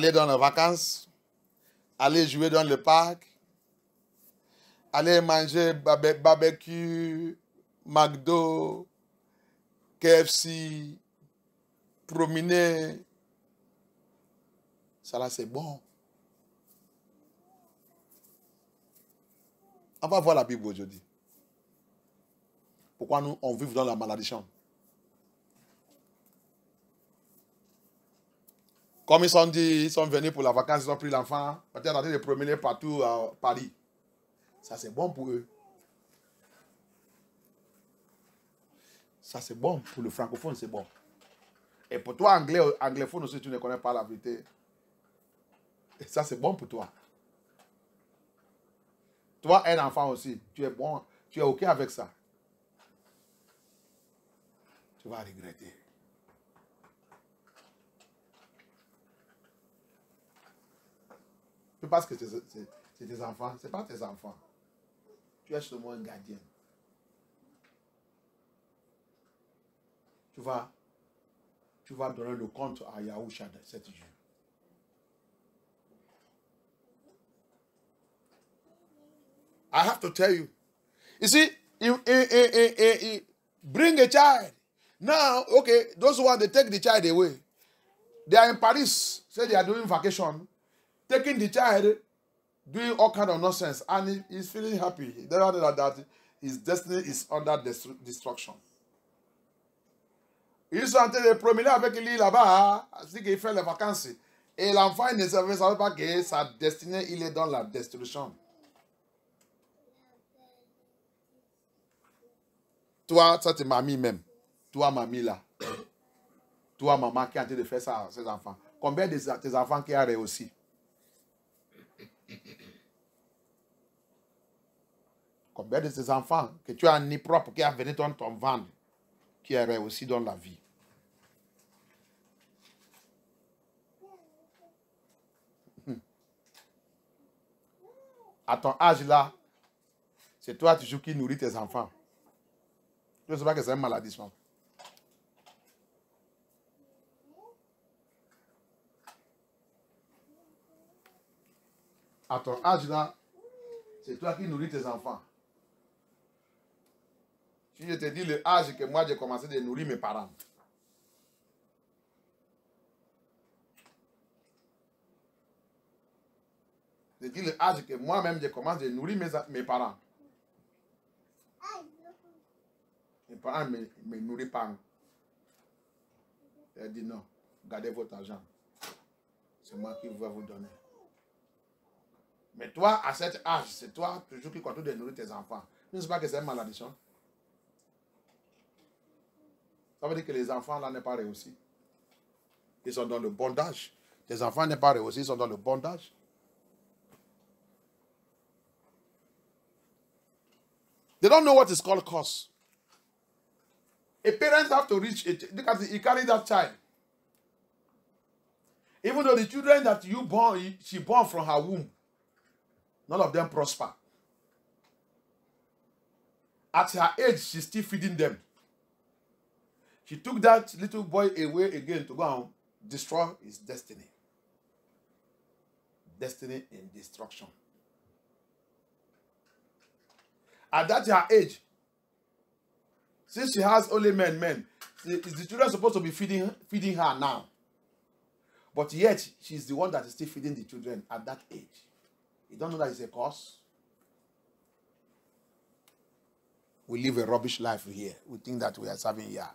aller dans les vacances, aller jouer dans le parc, aller manger barbecue, McDo, KFC, promener. Ça là, c'est bon. On va voir la Bible aujourd'hui. Pourquoi nous, on vit dans la malédiction? Comme ils sont venus pour la vacance, ils ont pris l'enfant, peut-être en train de promener partout à Paris. Ça, c'est bon pour eux. Ça, c'est bon. Pour le francophone, c'est bon. Et pour toi, anglophone aussi, tu ne connais pas la vérité. Et ça, c'est bon pour toi. Toi, un enfant aussi, tu es bon, tu es OK avec ça. Tu vas regretter. Tu penses que c'est tes enfants. Ce n'est pas tes enfants. Tu es seulement un gardien. Tu vas donner le compte à Yahusha de cette jour. I have to tell you. You see, bring a child. Now, okay, those who want to take the child away, they are in Paris, say they are doing vacation, taking the child, doing all kind of nonsense, and he's feeling happy. They don't know that his destiny is under destruction. Ils sont en train de promener avec lui là-bas, ainsi qu'il fait les vacances. Et l'enfant ne savait pas que sa destinée, il est dans la destruction. Toi, ça c'est mamie même. Toi, mamie là. Toi, maman qui est en train de faire ça à ses enfants. Combien de tes enfants qui ont réussi? Combien de tes enfants que tu as ni propre qui a venu dans ton ventre, qui a réussi dans la vie? À ton âge là, c'est toi toujours qui nourris tes enfants. Je ne sais pas que c'est une maladie. À ton âge là, c'est toi qui nourris tes enfants. Si je te dis le âge que moi j'ai commencé de nourrir mes parents. Je dis le âge que moi-même j'ai commencé de nourrir mes parents. Mes parents ne me nourrissent pas. Elle dit non, gardez votre argent. C'est moi qui vais vous donner. Mais toi, à cet âge, c'est toi toujours qui continue de nourrir tes enfants. Je ne sais pas que c'est une malédiction. Ça veut dire que les enfants là n'ont pas réussi. Ils sont dans le bondage. Tes enfants n'ont pas réussi, ils sont dans le bondage. They don't know what is called curse. A parent have to reach it because he carry that child. Even though the children that she born from her womb, none of them prosper. At her age, she's still feeding them. She took that little boy away again to go and destroy his destiny. Destiny in destruction. At that her age, since she has only men, is the children supposed to be feeding her now? But yet, she's the one that is still feeding the children at that age. You don't know that it's a curse? We live a rubbish life here. We think that we are serving here.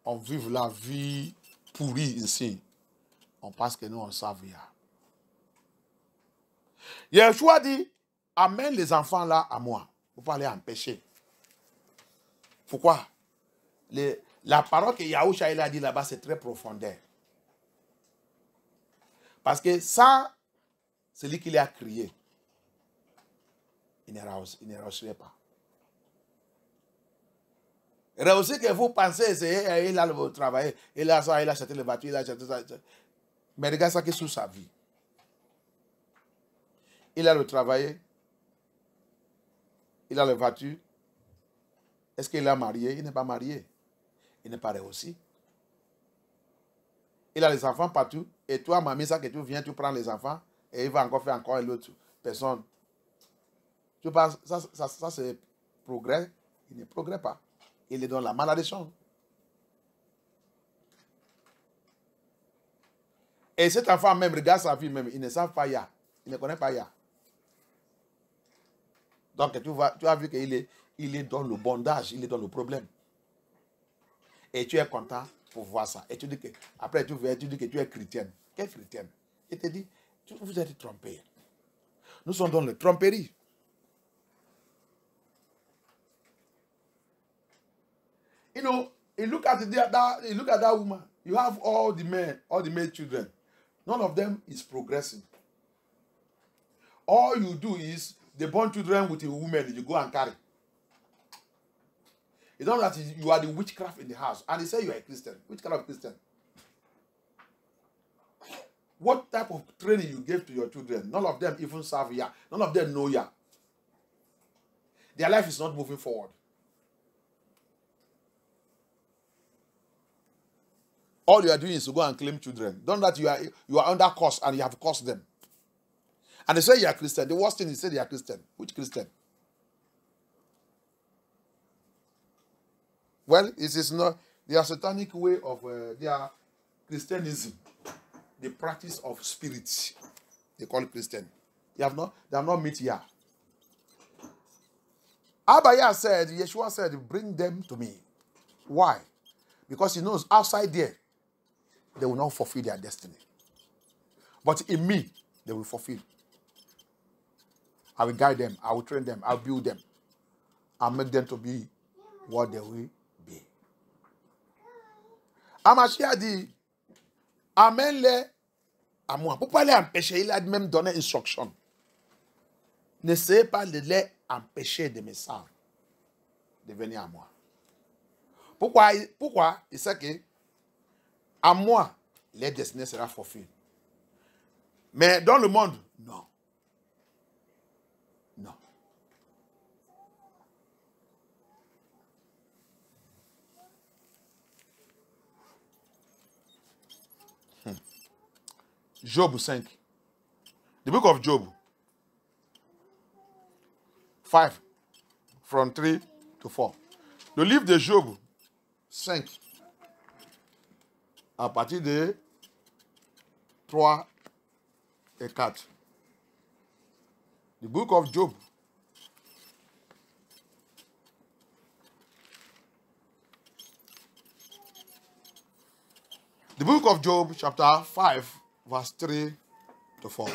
On vive la vie pourrie ici. On pense que nous, on serve hier. Yeshua dit, amène les enfants là à moi. Vous ne pouvez pas les empêcher. Pourquoi? La parole que Yahusha a dit là-bas, c'est très profondeur. Parce que ça, c'est lui qui l'a crié. Il ne réussirait pas. Réussir que vous pensez, c'est il a travaillé, il a ça, il a acheté le voiture, il a acheté ça. Mais regarde ça qui est sous sa vie. Il a le travail, il a le voiture. Est-ce qu'il est marié? Il n'est pas marié. Il n'est pas réussi. Il a les enfants partout. Et toi, mamie, ça que tu viens, tu prends les enfants. Et il va encore faire encore l'autre personne. Tu penses, ça c'est progrès. Il ne progresse pas. Il est dans la malédiction. Et cet enfant même regarde sa vie même. Il ne savent pas Ya. Il ne connaît pas Ya. Donc tu as vu qu'il est dans le bondage. Il est dans le problème. Et tu es content pour voir ça. Et tu dis que, après tu dis que tu es chrétienne. Quelle chrétienne? Il te dit, vous êtes trompés. Nous sommes dans le tromperie. You know, you look at that woman. You have all the male children. None of them is progressing. All you do is they born children with a woman you go and carry. You know that you are the witchcraft in the house. And they say you are a Christian. Which kind of Christian? What type of training you gave to your children? None of them even serve Yah. None of them know Yah. Their life is not moving forward. All you are doing is to go and claim children. Don't that you are under curse and you have cursed them. And they say you are Christian. The worst thing is say they are Christian. Which Christian? Well, it is not their satanic way of their Christianism. The practice of spirits. They call it Christian. They have not met Yah. Abaya said, Yeshua said, bring them to me. Why? Because he knows outside there, they will not fulfill their destiny. But in me, they will fulfill. I will guide them. I will train them. I will build them. I'll make them to be what they will be. Amashia dit, amène-les à moi. Pourquoi les empêcher? Il a même donné instruction. N'essayez pas de les empêcher de me servir, de venir à moi. Pourquoi? Il sait que à moi, les destinées sera fulfilled. Mais dans le monde, non. Non. Job 5. The book of Job. 5. From 3 to 4. Le livre de Job 5. À partir de 3 et 4. The book of Job. The book of Job, chapter 5, verse 3 to 4.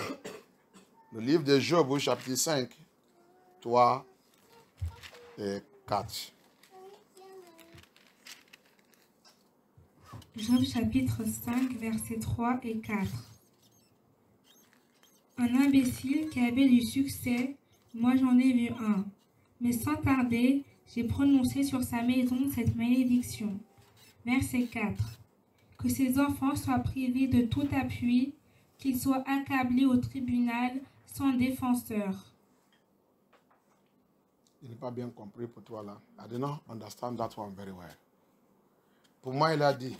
Le livre de Job, chapitre 5, 3 et 4. Job chapitre 5, versets 3 et 4. Un imbécile qui avait du succès, moi j'en ai vu un. Mais sans tarder, j'ai prononcé sur sa maison cette malédiction. Verset 4. Que ses enfants soient privés de tout appui, qu'ils soient accablés au tribunal sans défenseur. Je n'ai pas bien compris pour toi là. I did not understand that one very well. Pour moi, il a dit,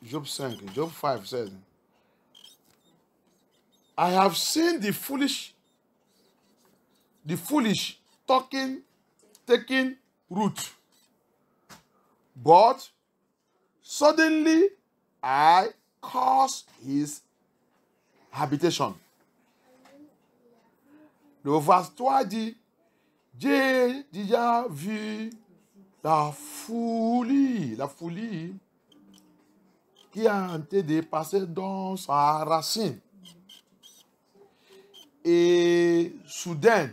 Job 5, Job 5 says, I have seen the foolish taking root. But suddenly I caused his habitation. Le verset 3 dit, j'ai déjà vu la folie qui a tenté de passer dans sa racine. Et soudain,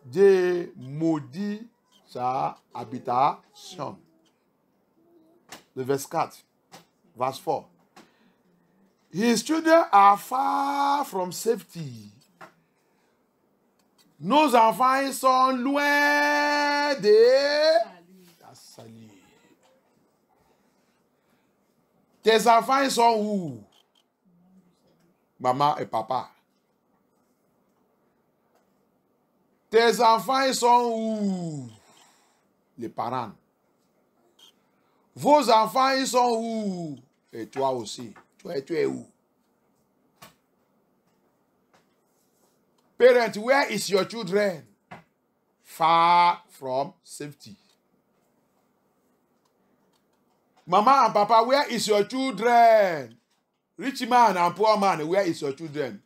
Dieu maudit sa habitation. Le verset 4, verse 4. His children are far from safety. Nos enfants sont loin de la salut. Tes enfants sont où? Maman et papa. Tes enfants sont où? Les parents. Vos enfants, ils sont où? Et toi aussi. Tu es où? Parents, where is your children? Far from safety. Mama and Papa, where is your children? Rich man and poor man, where is your children?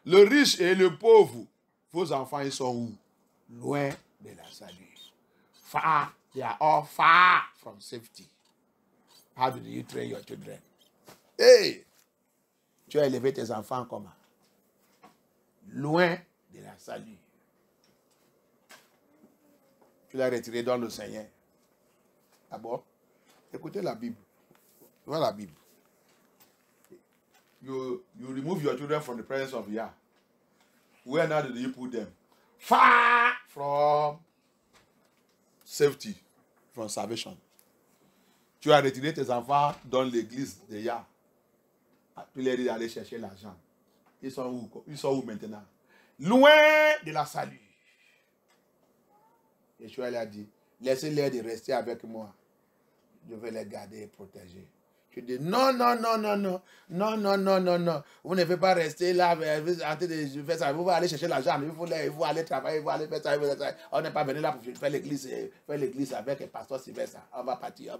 Le riche et le pauvre, vos enfants, ils sont où? Loin de la salut. Far, they are all far from safety. How do you train your children? Hey! Tu as élevé tes enfants comment? Loin de la salut. Tu l'as retiré dans le Seigneur. D'abord, écoutez la Bible. Voilà la Bible. You remove your children from the presence of Yah. Where now do you put them? Far from safety, from salvation. Tu as retiré tes enfants dans l'église de Yah. Tu leur dis d'aller chercher l'argent. Ils sont où maintenant? Loin de la salut. Yeshua leur a dit, laissez-les de rester avec moi. Je vais les garder et protéger. Je dis, non. Vous ne pouvez pas rester là, en train de faire ça. Vous allez chercher l'argent, il faut aller travailler, il faut aller faire ça, On n'est pas venu là pour faire l'église avec le pasteur Sylvestre. On va partir.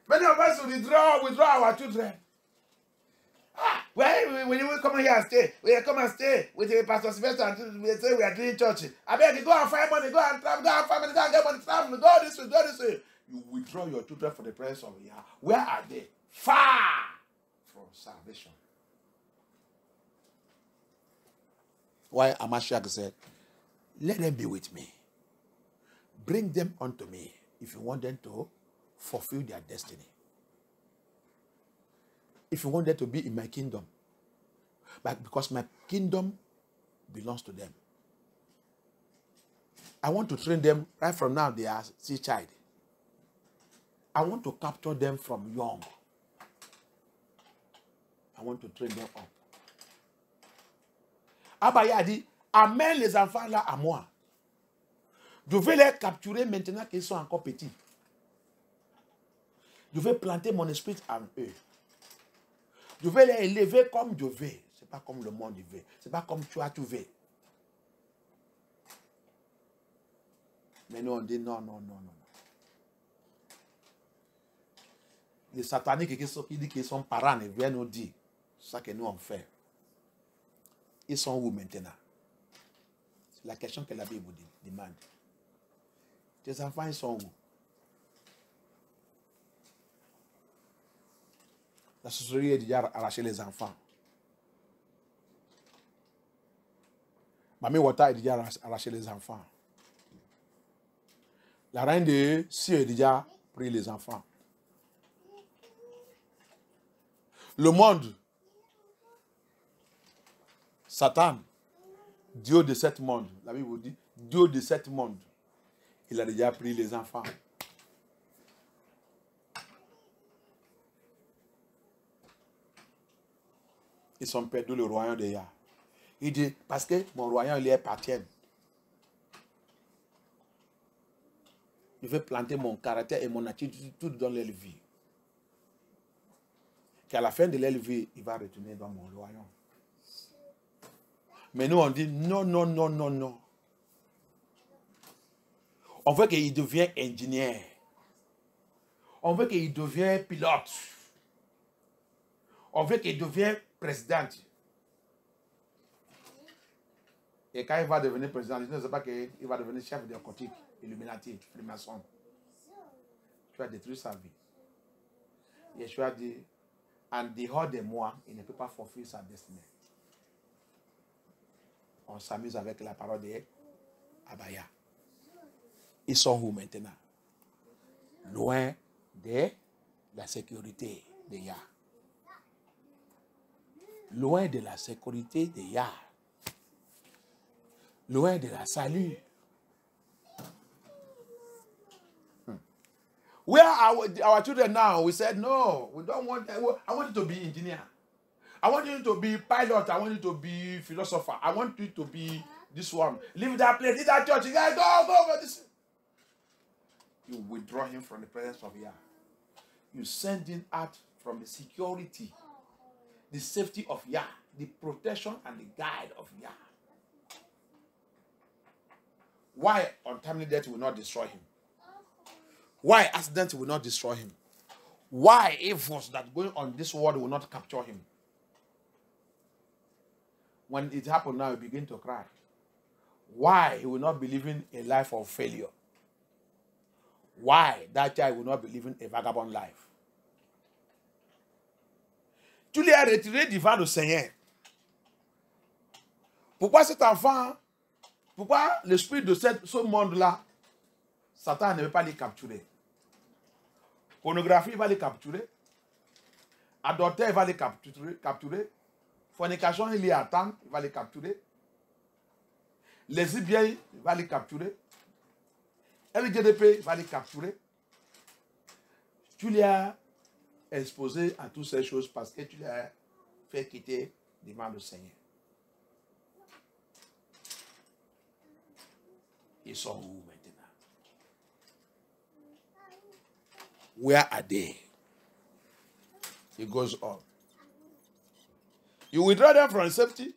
Many of us will withdraw our children. When you come here and stay, we come and stay with the Pastor Sylvester and we say we are doing church. I beg you, go and find money, go and travel, go and find money, go and get money, travel, go this way. You withdraw your children from the presence of Yah. Where are they? Far from salvation. Why Amashiach said, let them be with me. Bring them unto me if you want them to fulfill their destiny. If you want them to be in my kingdom. But because my kingdom belongs to them. I want to train them right from now. They are still child. I want to capture them from young. I want to train them up. Abaya a dit, amène les enfants là à moi. Je vais les capturer maintenant qu'ils sont encore petits. Je vais planter mon esprit en eux. Je vais les élever comme je veux. Ce n'est pas comme le monde veut. Ce n'est pas comme tu veux. Mais nous, on dit non. Les sataniques qui disent qu'ils sont parents, ils viennent nous dire ça que nous on fait. Ils sont où maintenant? C'est la question que la Bible demande. Tes enfants, ils sont où? La sorcellerie a déjà arraché les enfants. Mami Wata a déjà arraché les enfants. La reine de Sion a déjà pris les enfants. Le monde, Satan, Dieu de ce monde, la Bible dit, Dieu de ce monde, il a déjà pris les enfants. Ils sont perdus le royaume de Yah. Il dit, parce que mon royaume, il appartient. Je vais planter mon caractère et mon attitude tout dans leur vie. Qu'à la fin de leur vie, il va retourner dans mon royaume. Mais nous, on dit, non. On veut qu'il devienne ingénieur. On veut qu'il devienne pilote. On veut qu'il devienne président. Et quand il va devenir président, je ne sais pas qu'il va devenir chef de narcotique, Illuminati, Freemason. Tu as détruit sa vie. Yeshua dit, en dehors de moi, il ne peut pas fulfill sa destinée. On s'amuse avec la parole de Abaya. Ils sont où maintenant? Loin de la sécurité de Yah. Loin de la sécurité de Yah. Loin de la salut. Where are our children now? We said, no, we don't want that. I want you to be engineer. I want you to be pilot. I want you to be philosopher. I want you to be This one, leave that place, leave that church. You guys go. This. You withdraw him from the presence of Yah. You send him out from the security, the safety of Yah, the protection and the guide of Yah. Why untimely death will not destroy him? Why accident will not destroy him? Why evils that going on this world will not capture him? When it happened now, he begin to cry. Why he will not be living a life of failure? Why that child will not be living a vagabond life? Tu l'as retiré devant le Seigneur. Pourquoi cet enfant, pourquoi l'esprit de ce monde-là, Satan ne veut pas les capturer? Pornographie va les capturer. Adultère va les capturer. Fornication, il y attend, il va les capturer. Lesbiens, il va les capturer. LGBT va les capturer. Tu l'as exposé à toutes ces choses parce que tu l'as fait quitter devant le Seigneur. Ils sont où maintenant? Where are they? It goes on. You withdraw them from safety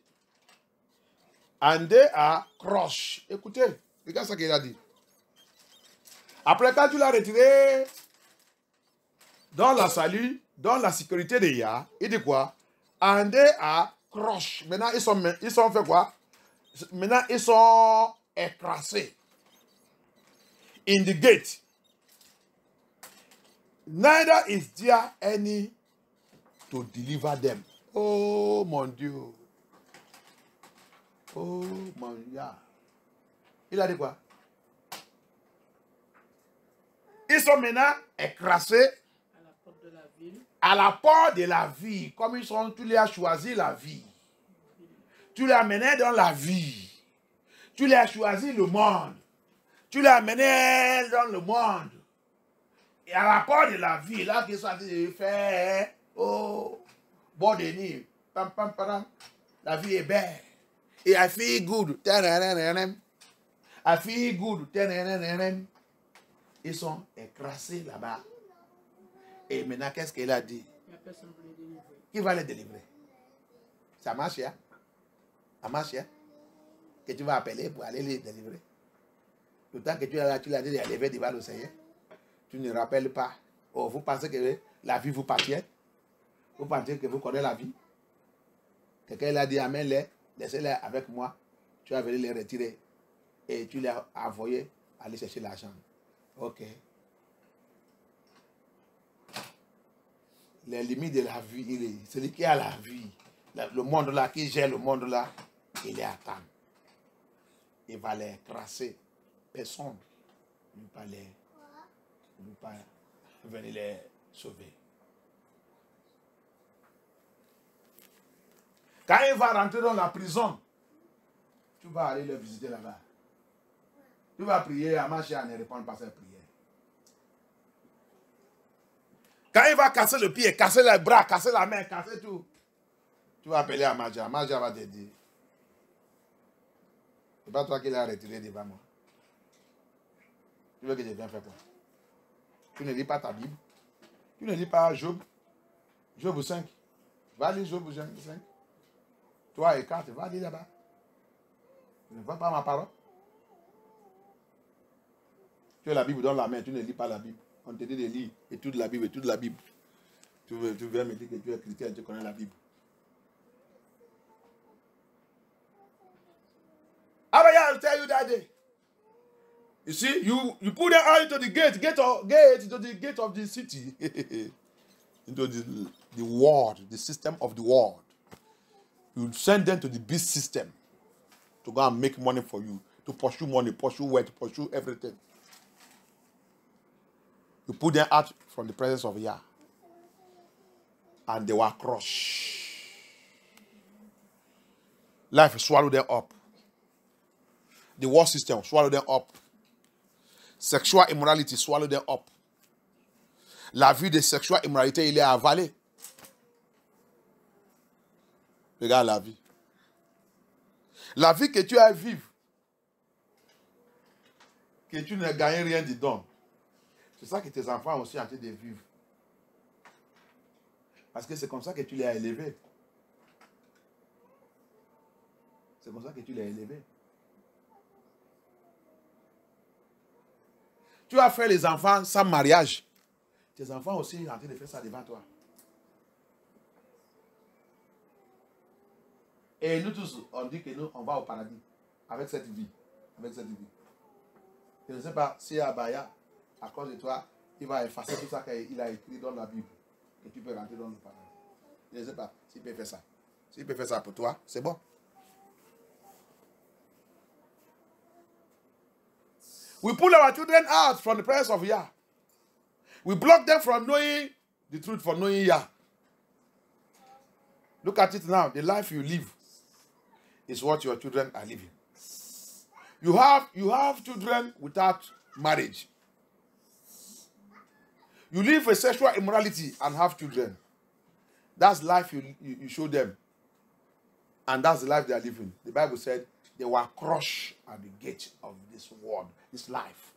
and they are crushed. Écoutez, regarde ce qu'il a dit. Après, quand tu l'as retiré dans la salut, dans la sécurité de Yah, il dit quoi? And they are crushed. Maintenant, ils sont fait quoi? Maintenant, ils sont écrasés. In the gate. Neither is there any to deliver them. Oh, mon Dieu. Oh, mon Dieu. Il a dit quoi? Ils sont maintenant écrasés à la porte de la ville. À la porte de la vie. Comme tu les as choisi la vie. Tu les as menés dans la vie. Tu les as choisi le monde. Tu les as menés dans le monde. Et à la porte de la vie, là qu'ils sont en train de faire, oh, bon de nuit, pam, pam, pam, la vie est belle. Et I feel good. I feel good. Ils sont écrasés là-bas. Et maintenant, qu'est-ce qu'il a dit? Il n'y a personne pour les délivrer. Qui va les délivrer? Ça marche, hein? Ça marche, hein? Que tu vas appeler pour aller les délivrer. Le temps que tu l'as dit, il est levé devant le Seigneur. Tu ne rappelles pas. Oh, vous pensez que la vie vous appartient? Vous pensez que vous connaissez la vie? Quelqu'un l'a dit, amène-les, laissez-les avec moi. Tu vas venir les retirer. Et tu l'as envoyé aller chercher l'argent. Ok. Les limites de la vie, celui qui a la vie, le monde là, qui gère le monde là, il est à temps. Il va les écraser. Personne ne peut pas venir les sauver. Quand il va rentrer dans la prison, tu vas aller le visiter là-bas. Tu vas prier, à marcher, à ne répondre pas à cette prière. Quand il va casser le pied, casser les bras, casser la main, casser tout, tu vas appeler Amaja. Amaja va te dire, c'est pas toi qui l'as retiré devant moi. Tu veux que je vienne faire quoi? Tu ne lis pas ta Bible. Tu ne lis pas Job. Job 5. Va lire Job 5. Toi et 4, va lire là-bas. Tu ne vois pas ma parole. Tu as la Bible dans la main, tu ne lis pas la Bible. On te dit de lire étude la Bible, étude la Bible. Tu viens me dire que tu es chrétien, tu connais la Bible. I'll tell you that day. You see, you put them out into the gate into the gate of the city, into the world, the system of the world. You send them to the beast system to go and make money for you, to pursue money, pursue wealth, pursue everything. You put them out from the presence of Yah, and they were crushed. Life swallowed them up. The world system swallowed them up. Sexual immorality swallowed them up. La vie de sexual immoralité, il est avalé. Regarde la vie. La vie que tu as à vivre, que tu ne gagnes rien dedans, c'est ça que tes enfants ont aussi en train de vivre. Parce que c'est comme ça que tu les as élevés. C'est comme ça que tu les as élevés. Tu as fait les enfants sans mariage. Tes enfants aussi sont en train de faire ça devant toi. Et nous tous, on dit que nous, on va au paradis avec cette vie. Avec cette vie. Je ne sais pas si Abaya, à cause de toi, il va effacer tout ça qu'il a écrit dans la Bible. Et tu peux rentrer dans le paradis. Je ne sais pas s'il peut faire ça. S'il peut faire ça pour toi, c'est bon. We pull our children out from the presence of Yah. We block them from knowing the truth, from knowing Yah. Look at it now. The life you live is what your children are living. You have children without marriage. You live a sexual immorality and have children. That's life you show them. And that's the life they are living. The Bible said they were crushed at the gate of this world, this life.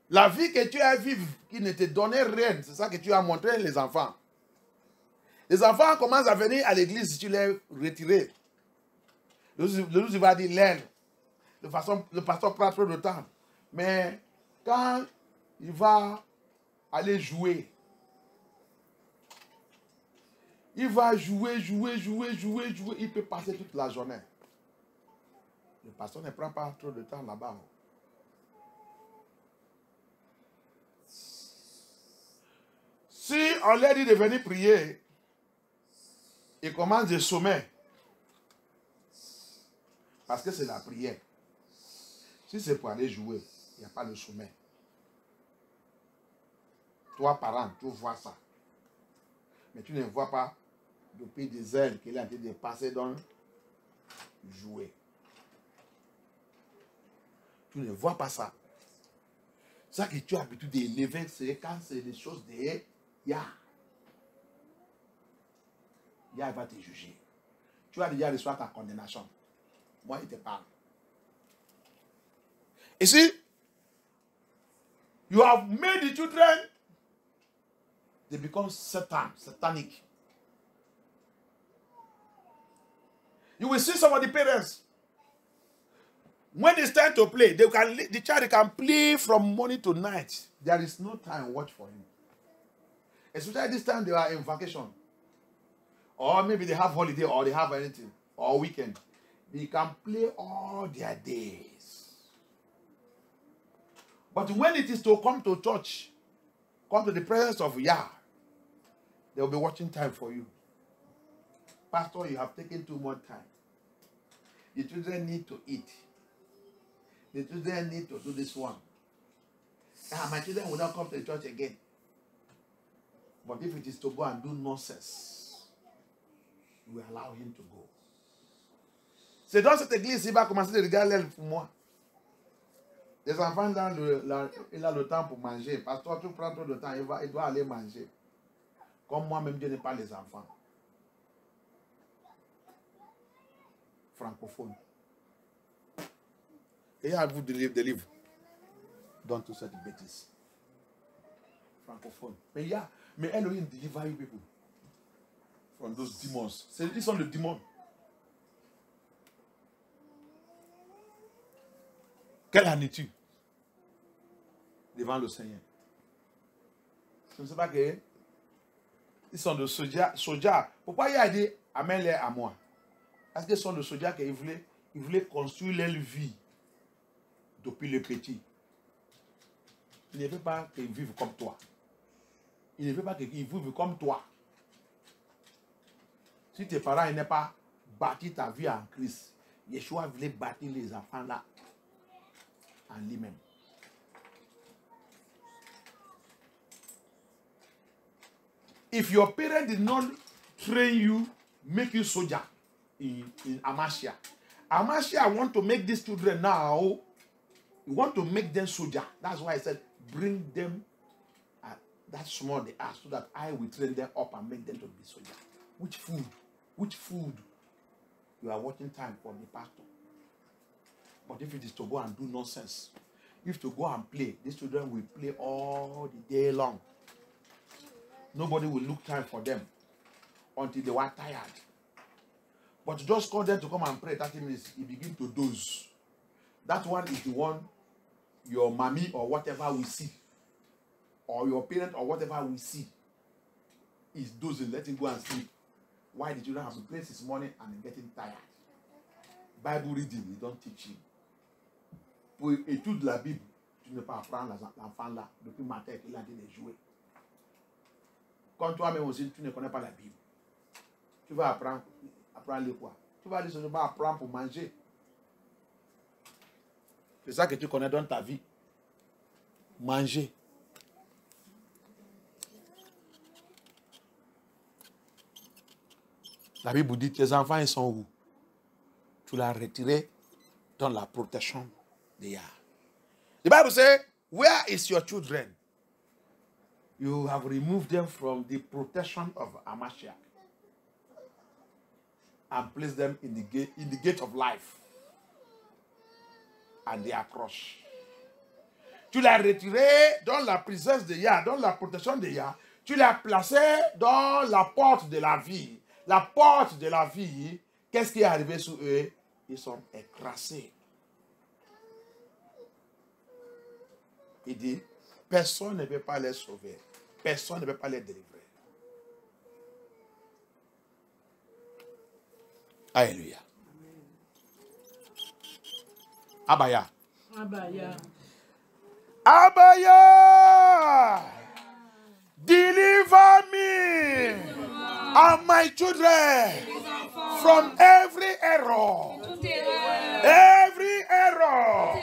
La vie que tu as vivre, qui ne te donnait rien, c'est ça que tu as montré les enfants. Les enfants commencent à venir à l'église si tu les retires. Le va dire l'aile. Le pasteur prend trop de temps. Mais quand il va aller jouer, il va jouer, il peut passer toute la journée. Le pasteur ne prend pas trop de temps là-bas. Si on leur dit de venir prier, il commence de sommeil. Parce que c'est la prière. Si c'est pour aller jouer, il n'y a pas de sommeil. Toi, parent, tu vois ça. Mais tu ne vois pas depuis des ailes qu'il est en train de passer dans jouer. Tu ne vois pas ça. Ça que tu as l'habitude d'élever, c'est quand c'est des choses de Yah. Yah va te juger. Tu as déjà reçu ta condamnation. Moi, il te parle. You see, you have made the children, they become satanic. You will see some of the parents, when it's time to play, the child can play from morning to night. There is no time to watch for him. Especially this time they are in vacation. Or maybe they have holiday or they have anything. Or weekend. They can play all their days. But when it is to come to church, come to the presence of Yah, they will be watching time for you. Pastor, you have taken too much time. The children need to eat. The children need to do this one. My children will not come to the church again. But if it is to go and do nonsense, we allow him to go. C'est dans cette église, il va commencer à regarder l'aile pour moi. Les enfants, il a le temps pour manger. Pasteur, tu prends trop de temps, il doit aller manger. Comme moi-même, je n'ai pas les enfants. Francophone. Et à vous de lire des livres dans toute cette bêtise. Francophone. Mais Elohim deliver you people from those demons. Ils sont les démons. Quelle en es-tu devant le Seigneur? Je ne sais pas que ils sont de soldats. Pourquoi il a dit amène-les à moi? Parce qu'ils sont de soldats qu'ils voulaient construire leur vie depuis le petit. Il ne veut pas qu'ils vivent comme toi. Il ne veut pas qu'ils vivent comme toi. Si tes parents n'ont pas bâti ta vie en Christ, Yeshua voulait bâtir les enfants là en lui-même. If your parents did not train you, make you soldier in Amashia. Amashia want to make these children now, you want to make them soldier. That's why I said, bring them at that small they are, so that I will train them up and make them to be soldier. Which food which food you are watching time for the pastor. But if it is to go and do nonsense, if to go and play, these children will play all the day long. Nobody will look time for them until they were tired. But to just call them to come and pray 30 minutes, you begin to doze. That one is the one your mommy or whatever we see, or your parent or whatever we see, is dozing, let him go and sleep. Why the children have to play this morning and getting tired? Bible reading, we don't teach him. Pour étudier la Bible, tu ne peux pas apprendre l'enfant là depuis matin qu'il a dit de jouer. Quand toi-même aussi, tu ne connais pas la Bible, tu vas apprendre le quoi? Tu vas aller seulement apprendre pour manger. C'est ça que tu connais dans ta vie. Manger. La Bible dit, tes enfants, ils sont où? Tu l'as retiré dans la protection de Yah. The Bible says, where is your children? You have removed them from the protection of Amashiach and placed them in the gate of life. And they are crushed. Tu l'as retiré dans la présence de Yah, dans la protection de Yah. Tu l'as placé dans la porte de la vie. La porte de la vie, qu'est-ce qui est arrivé sur eux? Ils sont écrasés. Il dit, personne ne peut pas les sauver. Personne ne peut pas les délivrer. Alléluia. Abaya. Abaya. Abaya. Deliver me and my children from every error. Every error.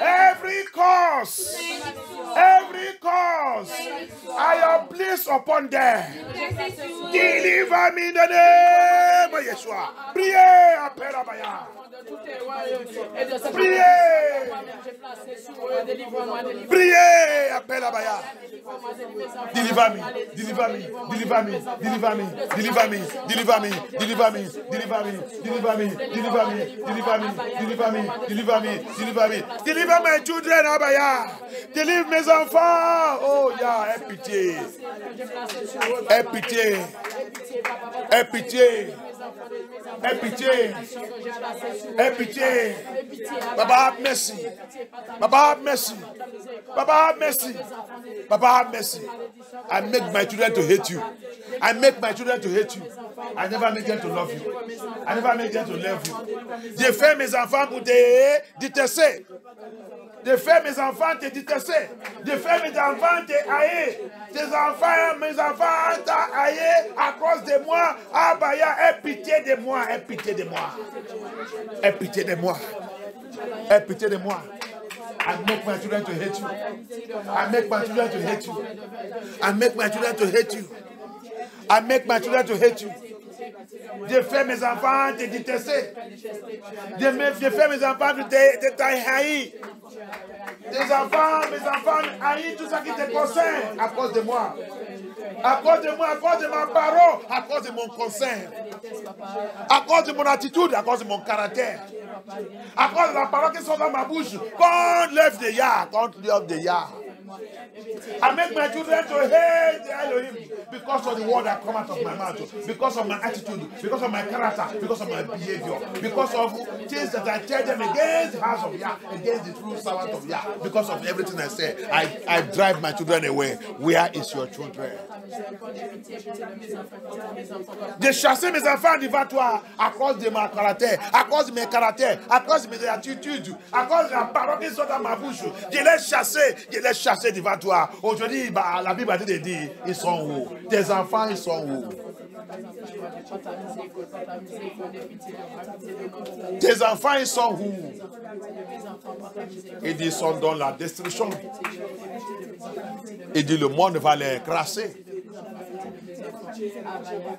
Every curse. Every curse. I am placed upon them. Deliver me in the name of Yeshua. Priez, appelle Abaya. Priez. Priez, appelle Abaya. Deliver me, deliver me, deliver me, deliver me, deliver me, deliver me, deliver me, deliver me, deliver me, deliver me, deliver me, deliver me, deliver me, deliver me. Deliver my children, Abaya. Deliver mes enfants. Oh, yeah, aie pitié. Aie pitié. Aie pitié. Aie pitié. Aie pitié. Baba, have mercy. Baba, have mercy. Baba, have mercy. Baba, have mercy. I make my children to hate you. I make my children to hate you. I never make them to love you. I never make them to love you. J'ai fait mes enfants pour te détester. J'ai fait mes enfants te détester. J'ai fait mes enfants te haïr. Tes enfants, mes enfants t'ont haïr à cause de moi. Abaya, aie pitié de moi. Aie pitié de moi. Aie pitié de moi. Aie pitié de moi. I make my children to hate you. I make my children to hate you. I make my children to hate you. I make my children to hate you. J'ai fait mes enfants te détester. J'ai fait mes enfants te haïr. Tes enfants, mes enfants haïr tout ça qui te concerne à cause de moi. À cause de moi, à cause de ma parole, à cause de mon conseil. À cause de mon attitude, à cause de mon caractère. À cause de la parole qui sort dans ma bouche. Contre l'œuvre de Yah, contre l'œuvre de Yah. I make my children to hate Elohim because of the word that come out of my mouth, because of my attitude, because of my character, because of my behavior, because of things that I tell them against the house of Yah, against the true servant of Yah, because of everything I say. I drive my children away. Where is your children? De chasser mes enfants devant toi à cause de mon caractère, à cause de mes caractères, à cause de mes attitudes, à cause de la parole qui sort dans ma bouche. Je les chasser devant toi. Aujourd'hui, la Bible a dit, ils sont où? Tes enfants, ils sont où? Tes enfants, ils sont où? Il dit, ils sont dans la destruction. Il dit, le monde va les écraser.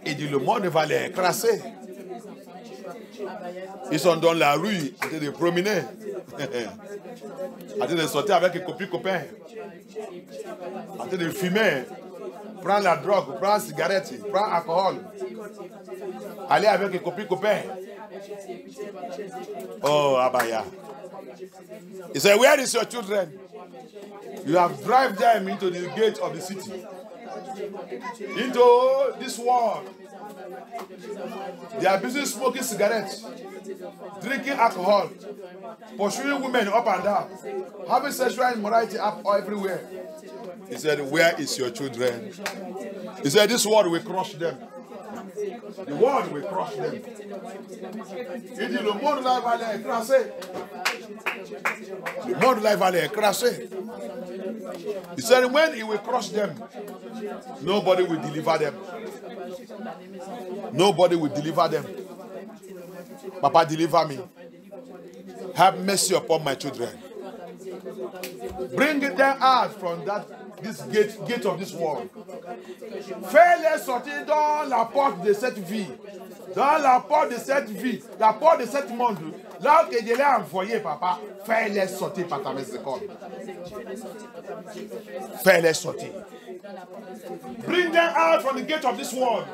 Il dit, le monde va les écraser. Ils sont dans la rue, en train de promener, en train de sortir avec les copains, en train de fumer, prends la drogue, prends la cigarette, prends l'alcool. Allez avec les copains. Oh, Abaya. He said, where is your children? You have driven them into the gate of the city, into this world. They are busy smoking cigarettes, drinking alcohol, pursuing women up and down, having sexual immorality up everywhere. He said, where is your children? He said, this world will crush them. The world will crush them. Il dit, le monde là va les écraser. Le monde là va les écraser. He said, when he will crush them, nobody will deliver them. Nobody will deliver them. Papa, deliver me. Have mercy upon my children. Bring them out from this gate of this world. Fais-les sortir dans la porte de cette vie. Dans la porte de cette vie. La porte de ce monde. Là que je l'ai envoyé, papa. Fais-les sortir par ta miséricorde. Fais-les sortir. Bring them out from the gate of this world.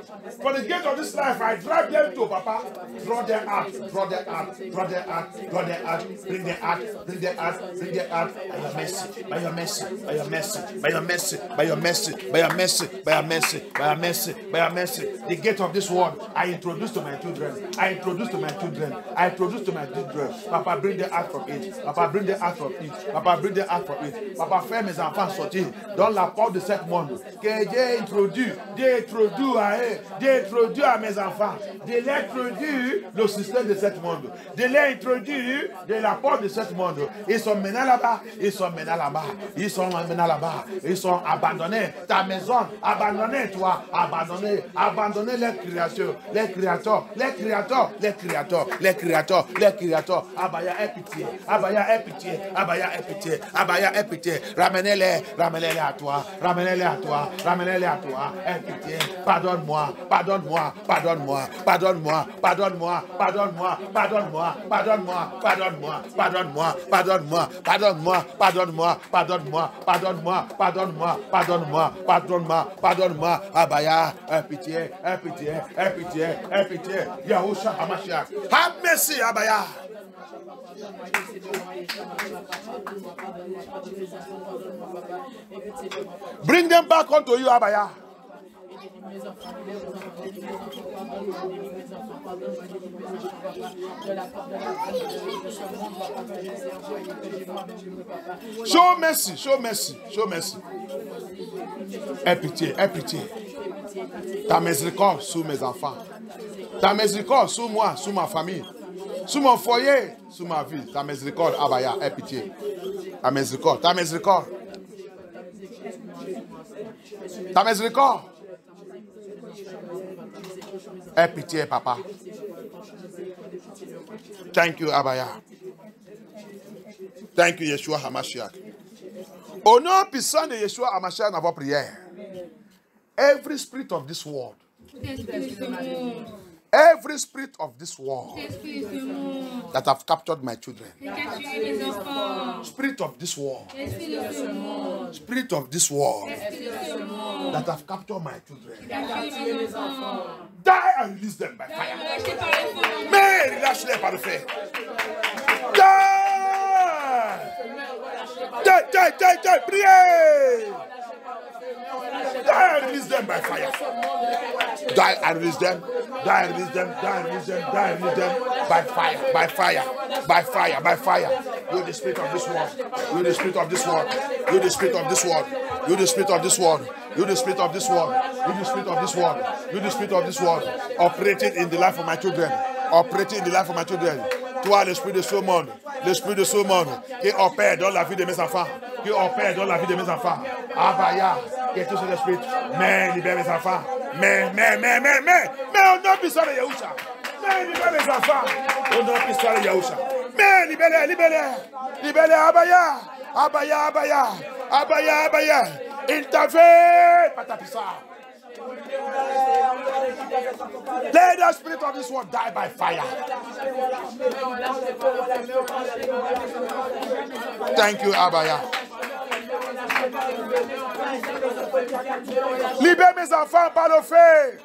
From the gate of this life, I drive them to, Papa. Draw them out, draw them out, draw them out, draw them out, bring them out, bring them out, bring them out. By your mercy, by your mercy, by your mercy, by your mercy, by your mercy, by your mercy, by your mercy, by your mercy, by your mercy. The gate of this world, I introduce to my children. I introduce to my children. I introduce to my children. Papa, bring them out from it. Papa, bring them out from it. Papa, bring them out from it. Papa, fais mes enfants sortir dans la porte de cette monde. Que Dieu introduit à mes enfants, de l'introduire le système de ce monde, de l'introduire de la porte de ce monde. Ils sont maintenant là-bas, ils sont maintenant là-bas, ils sont maintenant là-bas, ils sont abandonnés. Ta maison, abandonnée toi, abandonnés les créateurs, les créateurs, les créateurs, les créateurs, les créateurs, les créateurs. Abaya est pitié, Abaya est pitié, Abaya est pitié, Abaya est pitié. Ramenez-les à toi, ramenez-les à toi, ramenez-les à toi. Aie pitié, pardonne-moi, pardonne-moi, pardonne-moi, pardonne-moi, pardonne-moi, pardonne-moi, pardonne-moi, pardonne-moi, pardonne-moi, pardonne-moi, pardonne-moi, pardonne-moi, pardonne-moi, pardonne-moi, pardonne-moi, pardonne-moi, pardonne-moi, pardonne-moi, pardonne-moi. Abaya, aie pitié, aie pitié, aie pitié, aie pitié. Yahushua HaMashiach. Have mercy, Abaya. Bring them back unto you, Abaya. Show mercy, show mercy, show mercy. Aie pitié, aie pitié. Ta miséricorde sur mes enfants. Ta miséricorde sur moi, sur ma famille. Sur mon foyer, sur ma vie. Ta miséricorde, Abaya, aie pitié. Ta miséricorde, ta miséricorde. Ta miséricorde. Aie pitié, Papa. Thank you, Abaya. Thank you, Yeshua HaMashiach. Au nom puissant de Yeshua HaMashiach, dans votre prière. Every spirit of this world. Every spirit of this world that have captured my children. Spirit of this world. Spirit of this world that have captured my children. Die and release them by fire. Mais relâche-les par le feu. Die, priez. Die and release them by fire. Die and release them. Die and release them. Die and release them. Die and release them by fire. By fire. By fire. By fire. You the spirit of this world. You the spirit of this world. You the spirit of this world. You the spirit of this world. You the spirit of this world. You the spirit of this world. You the spirit of this world. Operating in the life of my children. Operating in the life of my children. Toi, l'esprit de ce monde. L'esprit de ce monde qui opère dans la vie de mes enfants. Qui opère dans la vie de mes enfants. Abaya. Qui est tout sur l'esprit. Mais libère mes enfants. Mais, au nom puissant de Yahusha. Mais libère mes enfants. Au nom puissant de Yahusha. Mais libère, Abaya. Abaya. Intervene par ta puissance. Let the spirit of this world die by fire. Thank you, Abaya. Libère mes enfants par le feu.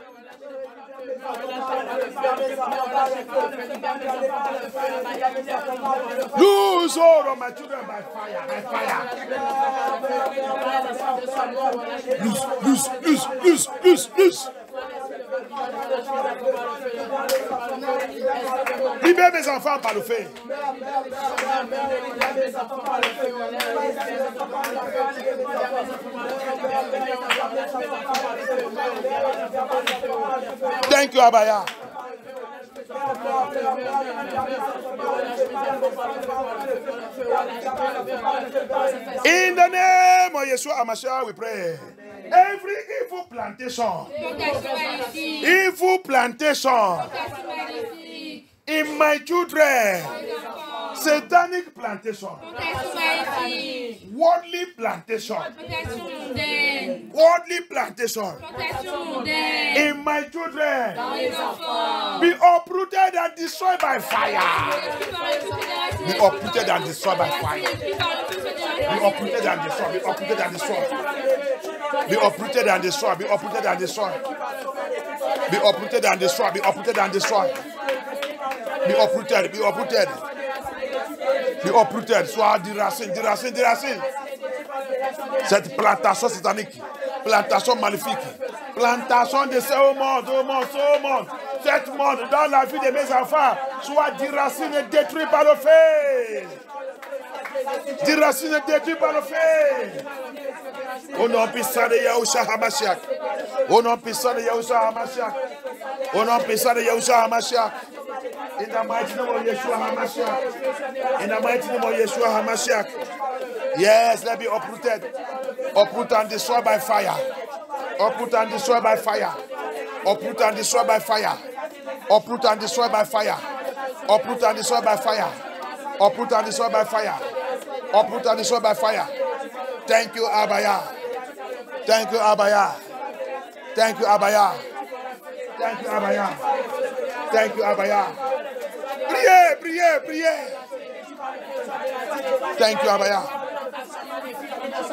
Lose all of my children by fire, by fire. Loose. Libère mes enfants par le feu. Thank you, Abaya. In the name of Yeshua HaMashiach, we pray. Every evil plantation in my children, satanic plantation, worldly plantation, in my children, be uprooted and destroyed by fire. Be uprooted and destroyed by fire. Be uprooted and destroyed. Be uprooted and destroyed. Be uprooted and destroyed. Be uprooted and destroyed. Be uprooted and destroyed. Be uprooted and destroyed. Be uprooted. Be uprooted. Be uprooted. Soit déracine. Cette plantation satanique, plantation maléfique, plantation de ce monde, cette monde dans la vie de mes enfants, soit déracine et détruit par le feu. Déracine et détruit par le feu. Au nom puissant de Yahushua HaMashiach. Au nom puissant de Yahushua HaMashiach. Au nom puissant de Yahushua HaMashiach. In the mighty name of Yeshua HaMashiach. In the mighty name of Yeshua HaMashiach. Yes, let me uprooted. Uproot and destroy by fire. Uproot and destroy by fire. Uproot and destroy by fire. Uproot and destroy by fire. Uproot and destroy by fire. Uproot and destroy by fire. Uproot and destroy by fire. Thank you, Abaya. Thank you, Abaya. Thank you, Abaya. Thank you, Abaya. Thank you, Abaya. Priez. Thank you, Abaya.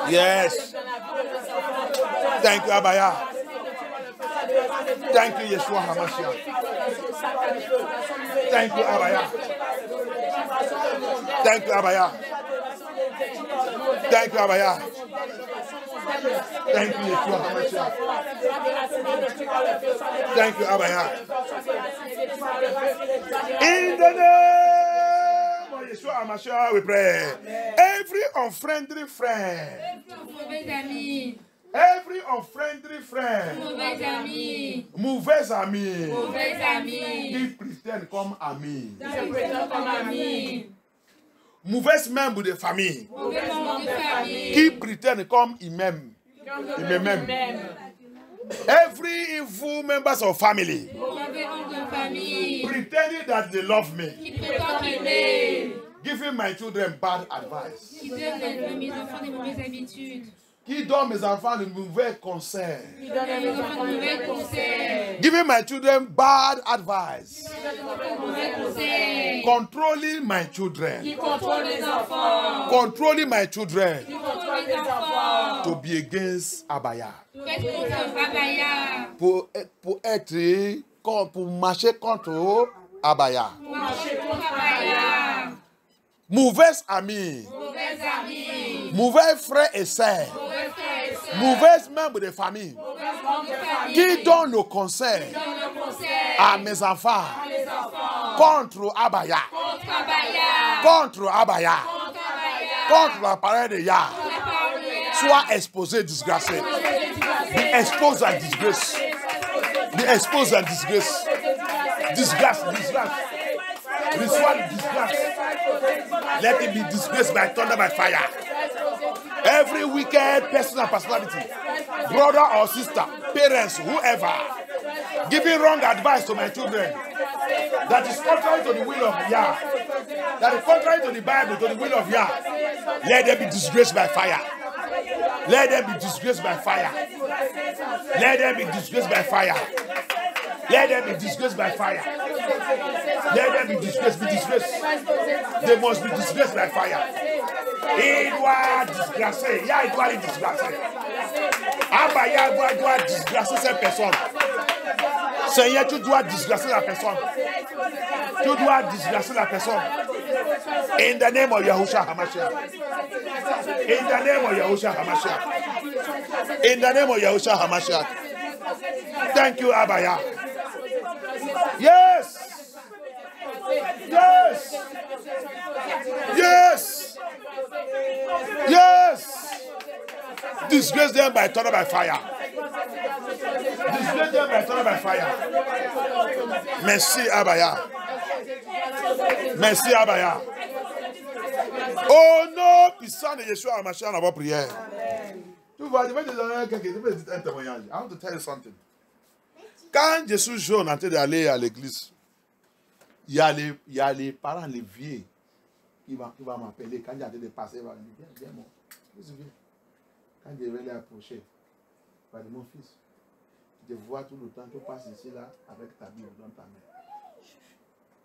Yes. Thank you, Abaya. Thank you, Yeshua HaMashiach. Thank you, Abaya. Thank you, Abaya. Thank you, Abaya. Thank you, Yeshua HaMashiach. Thank you, Abaya. In the name of Yeshua HaMashiach, we pray. Every unfriendly friend. Every unfriendly friend. Mauvais ami. Qui pretend comme ami. Mauvais membre de famille. Qui pretend comme il-même. Every evil members of family pretending that they love me, giving my children bad advice, qui donne mes enfants de mauvais conseils, giving my children bad advice, controlling my children, to be against Abaya, pour marcher contre Abaya. Mauvais amis, mauvais frères et sœurs, mauvais membres de famille qui donnent nos conseils à mes enfants contre Abaya, contre l'appareil de Yah, soit exposé, disgracé. Be exposed and disgrace. Be exposed and disgrace. Disgrace. Reçoit disgrace. Let it be disgraced by thunder, by fire. Every wicked person and personality, brother or sister, parents, whoever, giving wrong advice to my children, that is contrary to the will of Yah, that is contrary to the Bible, to the will of Yah, let them be disgraced by fire. Let them be disgraced by fire. Let them be disgraced by fire. Let them be disgraced by fire. Let them be disgraced, They must be disgraced by fire. Il doit disgracer. Il doit les disgracer. Abaya doit disgracer cette personne. Seigneur, tu dois disgracer la personne. Tu dois disgracer la personne. In the name of Yahushua HaMashiach. In the name of Yahushua HaMashiach. In the name of Yahushua HaMashiach. Thank you, Abaya. Yes. Yes. Yes. Yes. Disgrace them by thunder by fire. Disgrace them by thunder by fire. Merci, Abaya. Merci, Abaya. Oh non, puissant de Yeshua HaMashiach dans votre prière. Tu vois, je vais te donner un témoignage. I want to tell you something. Quand je suis jeune en train d'aller à l'église, il y a les parents, les vieux, qui vont m'appeler. Quand j'ai des passer, ils vont me dire, viens, mon fils, viens. Quand je vais les approcher, il va dire, mon fils, je vois tout le temps, tu passes ici, là, avec ta Bible dans ta main.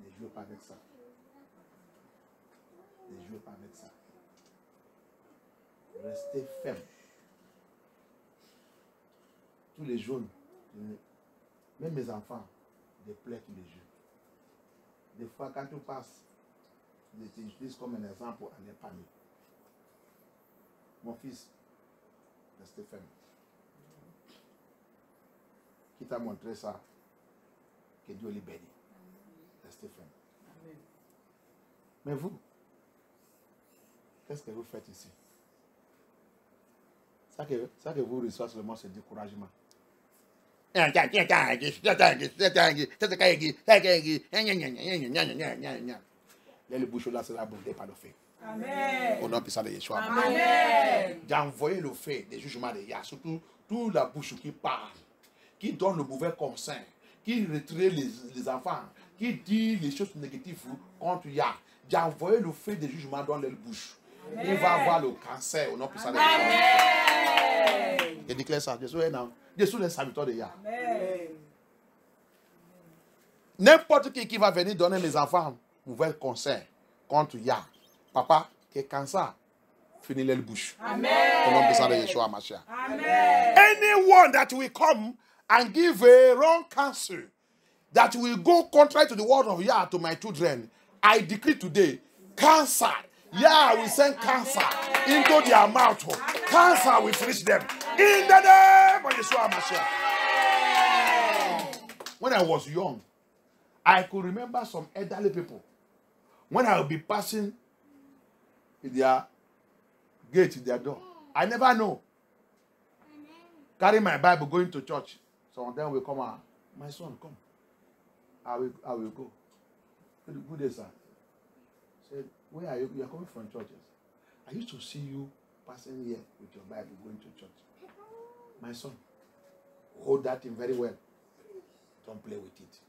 Ne joue pas avec ça. Ne joue pas avec ça. Restez ferme. Tous les jeunes, même mes enfants, je plains tous les jours. Des fois, quand tu passes, je t'utilise comme un exemple en famille. Mon fils, restez ferme. Qui t'a montré ça? Que Dieu les bénisse. Restez ferme. Amen. Mais vous, qu'est-ce que vous faites ici? Ça que vous recevez seulement, c'est découragement. Il y a le bouchon là, c'est la bouche par le feu. Amen. Au nom puissant de Yeshua. Amen. J'ai envoyé le feu des jugements de Yah, surtout toute la bouche qui parle, qui donne le mauvais conseil, qui retire les enfants, qui dit les choses négatives contre Yah. J'ai envoyé le feu des jugements dans leur bouche. Amen. Il va avoir le cancer au nom puissant de Yeshua. Je déclare ça. Je suis le serviteur de Yah. N'importe qui va venir donner mes enfants mauvais conseil contre Yah. Papa, que cancer, finit le bouche. Amen. Au nom puissant de Yeshua HaMashiach. Amen. Anyone that will come and give a wrong counsel, that will go contrary to the word of Yah to my children, I decree today, cancer. Yah will send cancer into their mouth. Cancer will finish them. In the name of Yeshua HaMashiach. When I was young, I could remember some elderly people. When I would be passing their gate, their door, I never know. Carry my Bible, going to church. Some of them will come out. My son, come. I will go. Good day, sir. Said, where are you? You are coming from churches. I used to see you passing here with your Bible, going to church. My son, hold that thing very well. Don't play with it.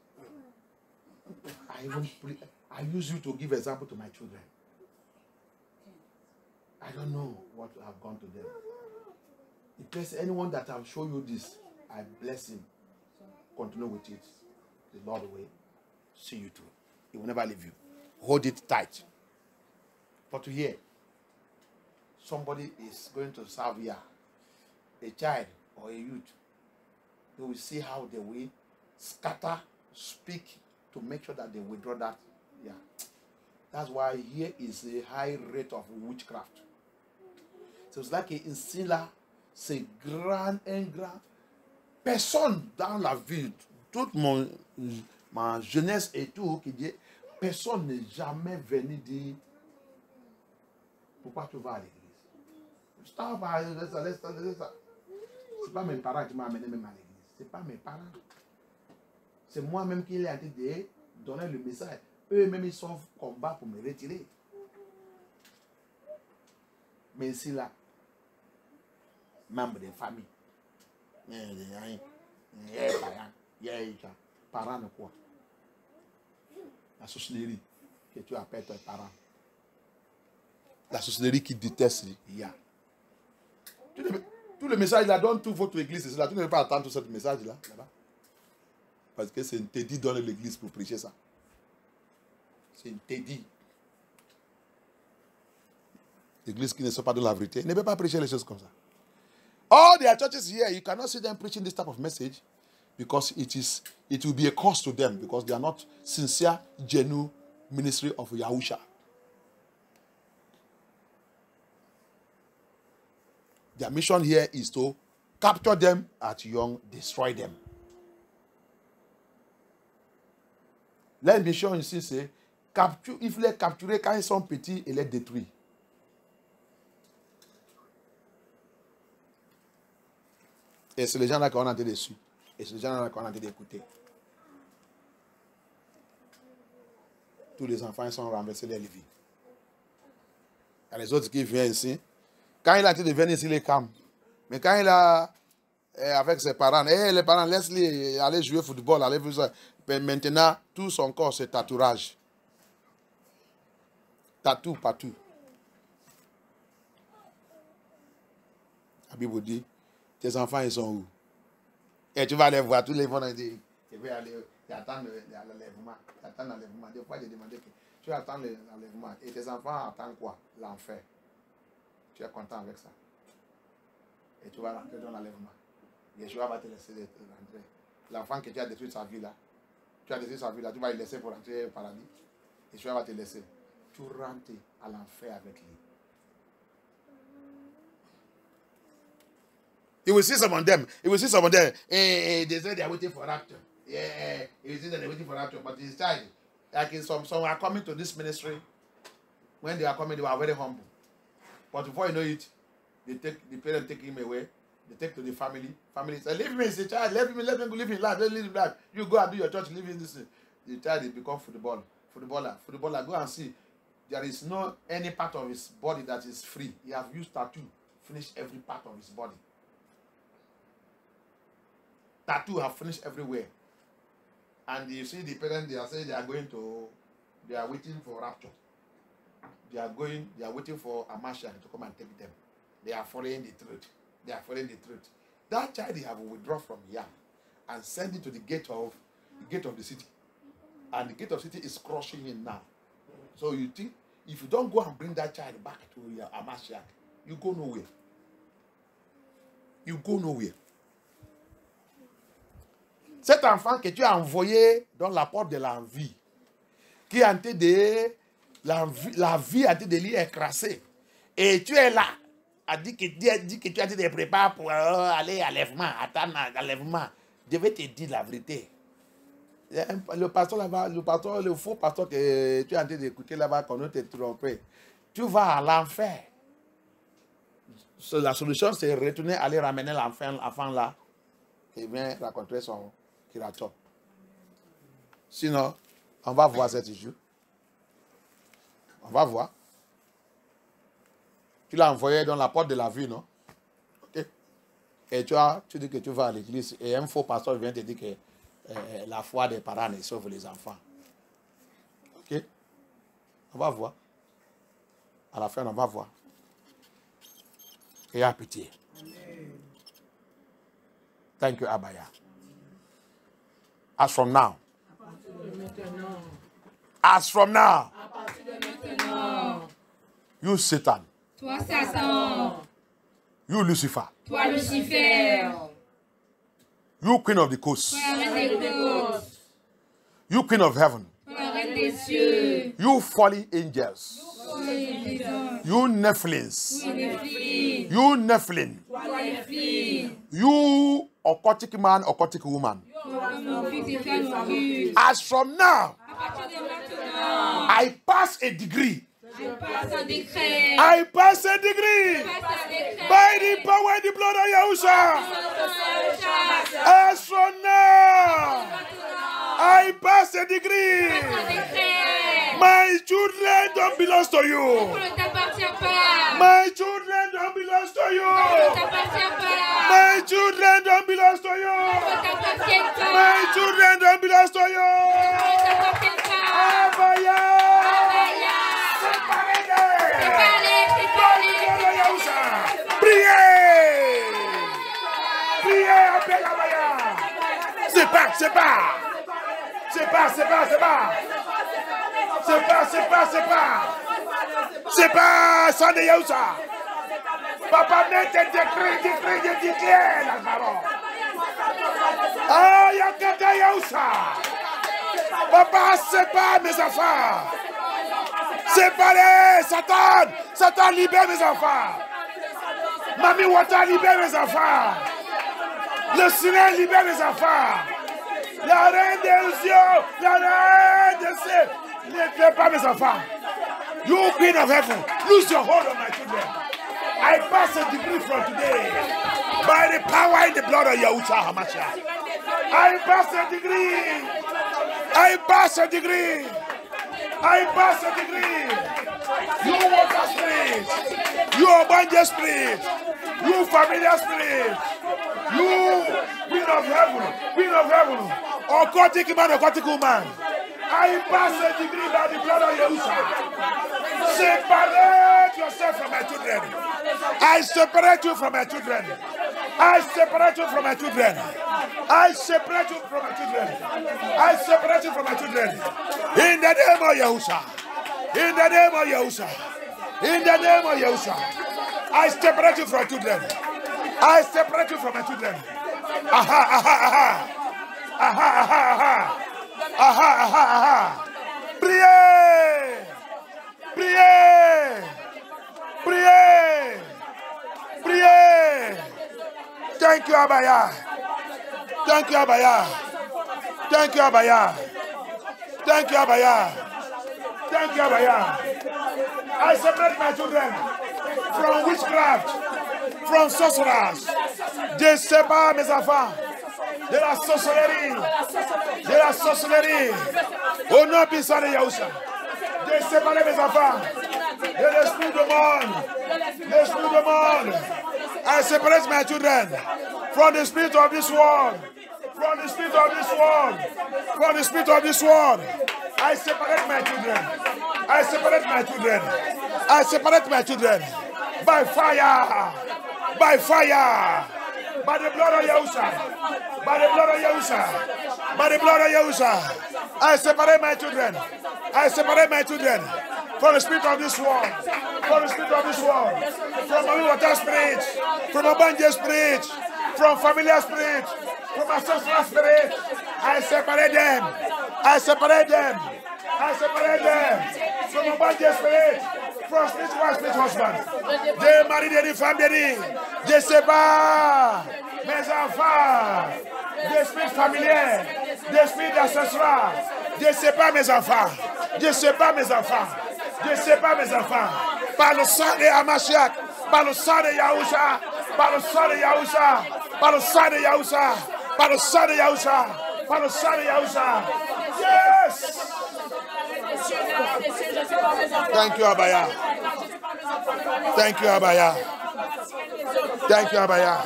I use you to give example to my children. I don't know what I've gone to them. In case anyone that I've shown you this, I bless him. Continue with it. The Lord will see you through. He will never leave you. Hold it tight. But to hear, somebody is going to serve here, a child or a youth, they will see how they will scatter, speak, to make sure that they withdraw that. Yeah. That's why here is a high rate of witchcraft. So it's like in Silla, c'est grand. Personne dans la ville, toute ma jeunesse et tout, qui dit, personne n'est jamais venu dire, pourquoi tu vas à l'église? Stop, c'est pas mes parents qui m'ont amené même à l'église. C'est pas mes parents. C'est moi-même qui l'ai de donner le message. Eux-mêmes, ils sont combat pour me retirer. Mais ici, là, membre de famille, parents de quoi? La sorcellerie que tu appelles tes parents. La sorcellerie qui déteste Yah. Tout le message là, donne toute votre église, c'est là. Tu ne veux pas attendre tout ce message là, là-bas. Parce que c'est interdit dans l'église pour prêcher ça. C'est interdit. L'église qui ne sont pas de la vérité ne peut pas prêcher les choses comme ça. All their churches here, you cannot see them preaching this type of message because it will be a cost to them because they are not sincere, genuine ministry of Yahusha. Their mission here is to capture them at young, destroy them. Leur mission ici, c'est il faut les capturer quand ils sont petits et les détruire. Et c'est les gens-là qu'on a été déçus. Et c'est les gens-là qu'on a été d'écouter. Tous les enfants ils sont renversés les vies. Il y a les autres qui viennent ici. Quand il a été de venir ici, il est calme. Mais quand il a, avec ses parents, les parents, laisse-les aller jouer au football, aller faire ça. Mais maintenant, tout son corps, c'est tatouage. Tatou partout. La Bible dit, tes enfants, ils sont où? Et tu vas aller voir, tous les fois, ils disent, je vais aller, j'attends l'enlèvement. J'attends l'enlèvement. Des fois, j'ai demandé que tu attends l'enlèvement. Et tes enfants attendent quoi? L'enfer. Tu es content avec ça. Et tu vas rentrer dans l'enlèvement. Yeshua va te laisser rentrer. L'enfant que tu as détruit sa vie là, tu as détruit sa vie là, tu vas le laisser pour rentrer au paradis. Yeshua va te laisser. Tu rentres à l'enfer avec lui. You will see some of them. You will see some of them. They say they are waiting for rapture. Yeah, you see that they are waiting for rapture, but it's child. Like some are coming to this ministry. When they are coming, they are very humble. But before you know it, the parents take him away. They take to the family. Family say, leave me, it's a child. Let me go live in life. Let me live life. You go and do your church, live in this. The child will become footballer. Go and see. There is no any part of his body that is free. He have used tattoo, finished every part of his body. Tattoo have finished everywhere. And you see the parents, they are saying they are waiting for rapture. They are waiting for a Mashiach to come and take them. They are following the truth. That child they have withdrawn from here and send it to the gate of the city. And the gate of the city is crushing him now. So you think, if you don't go and bring that child back to your Mashiach, you go nowhere. Cet enfant que tu as envoyé dans la porte de la vie, qui a été de la vie a été de lui écraser, et tu es là, a dit que tu as été te préparer pour aller à l'enlèvement, attendre l'enlèvement. Je vais te dire la vérité. Le pasteur là-bas, le faux pasteur que tu es en train d'écouter là-bas, qu'on ne te trompe, tu vas à l'enfer. La solution, c'est retourner, aller ramener l'enfant là, qui vient rencontrer son créateur. Sinon, on va voir cet jour. On va voir. Tu l'as envoyé dans la porte de la vie, non? Ok. Et tu dis que tu vas à l'église et un faux pasteur vient te dire que la foi des parents ne sauve les enfants. Ok. On va voir. À la fin, on va voir. Et à pitié. Thank you, Abaya. As from now. As from now. You Satan. Toi, Satan. You Lucifer. Toi, Lucifer. You Queen of the Coast. Toi, la reine des côtes. You Queen of Heaven. Toi, la reine des cieux. You fallen angels. Toi, les anges. You Nephilims. Oui, les filles. You Nephilim. Toi, les filles. You occultic man, occultic woman. Toi, mon fils et femme occulte. As from now, À partir de maintenant, I pass a degree. je passe un décret. I pass a degree. Je passe un décret. By the power and the blood of Yahusha. Maintenant, As from now, I pass a degree. un décret. My children don't belong to On you. ne t'appartient pas. My children don't belong to On ne you. t'appartient pas. My children don't belong to On you. ne t'appartient pas. My children don't belong to On ne you. t'appartient pas. Abaya. Abaya. Séparez-les. Séparez. Yahusha. Priez. Priez, appelle Abaya. Sépare. Sépare. Sépare. Papa, sang de Yaousa. Papa, mets tes décrets, la parole. Ah, Yakata Yaousa. Papa, sépare mes enfants. Séparez, Satan. Satan, libère mes enfants. Mami Wata, libère mes enfants. Le Seigneur libère mes enfants. La reine des cieux, la reine des cieux, ne libère pas mes enfants. You Queen of heaven, lose your hold on my children. I pass a degree from today by the power in the blood of Yahushua HaMashiach. I pass a degree. I pass a degree. I pass a degree. You water spirit. You abundant spirit. You familiar spirit. You Queen of heaven, occultic man, occultic woman. I pass a degree by the blood of Yahushua. Separate yourself from my children. I separate you from my children. I separate you from my children. I separate you from my children. I separate you from my children. In the name of Yahushua. In the name of Yahushua. In the name of Yahushua. I separate you from my children. I separate you from my children. Aha, aha, aha. Aha, aha, aha. Aha, aha, aha. Priez. Priez. Priez. Priez. Thank you, Abaya. Thank you, Abaya. Thank you, Abaya. Thank you, Abaya. Thank you, Abaya. I separate my children from witchcraft, from sorcerers. Je sépare mes enfants de la sorcellerie. De la sorcellerie. Au nom puissant de Yahushua. Je sépare mes enfants de l'esprit du monde. L'esprit du monde. I separate my children from the spirit of this world. From the spirit of this world. From the spirit of this world. I separate my children. I separate my children. I separate my children. By fire. By fire. By the blood of Yahushua. By the blood of Yahushua. By the blood of Yahushua. I separate my children. I separate my children from the spirit of this world. From the spirit of this world. From a water spirit. From a banjo spirit. From familiar spirit. From ancestral spirit. I separate them. I separate them. I separate them. From a banjo spirit. From spiritual spirit husband. They married any family. They sépare mes enfants. Des spirits familiers. Des spirits ancestral. Je sépare mes enfants. Je sépare mes enfants. Je sépare mes enfants. Par le sang de Hamashiach. Par le sang de Yahushua. Par le sang de Yahushua. Par le sang de Yahushua. Par le sang de Yahushua. Par le sang de Yahushua. Yes! Thank you, Abaya. Thank you, Abaya. Thank you, Abaya.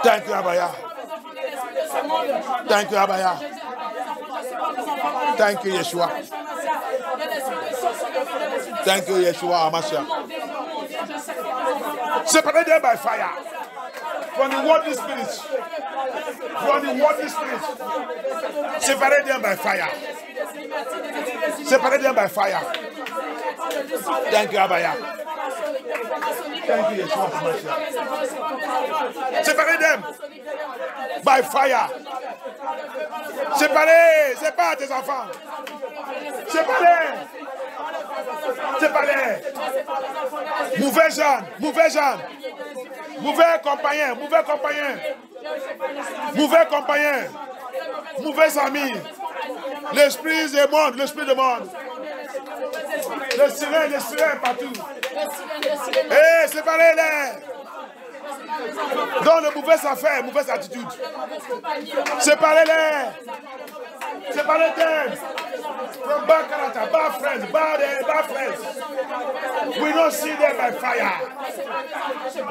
Thank you, Abaya. Thank you, Abaya. Thank you, Yeshua. Thank you, Yeshua Hamashiach. Separate them by fire from the worldly spirit. From the worldly spirit. Separate them by fire. Separate them by fire. Thank you, Abaya. Thank you, Yeshua Hamashiach. Separate them by fire. Séparez, sépare tes enfants. Séparez. Séparez. Mauvais Jean, mauvais Jean. Mauvais compagnon, mauvais compagnon. Mauvais compagnon. Mauvais ami. L'esprit du monde, l'esprit du monde. Le sirène partout. Eh, séparez-les. Dans le mauvais affaire, mauvaise attitude. Séparez-les. Séparez-les. From bad character, bad friends, bad friends. We don't see them by fire.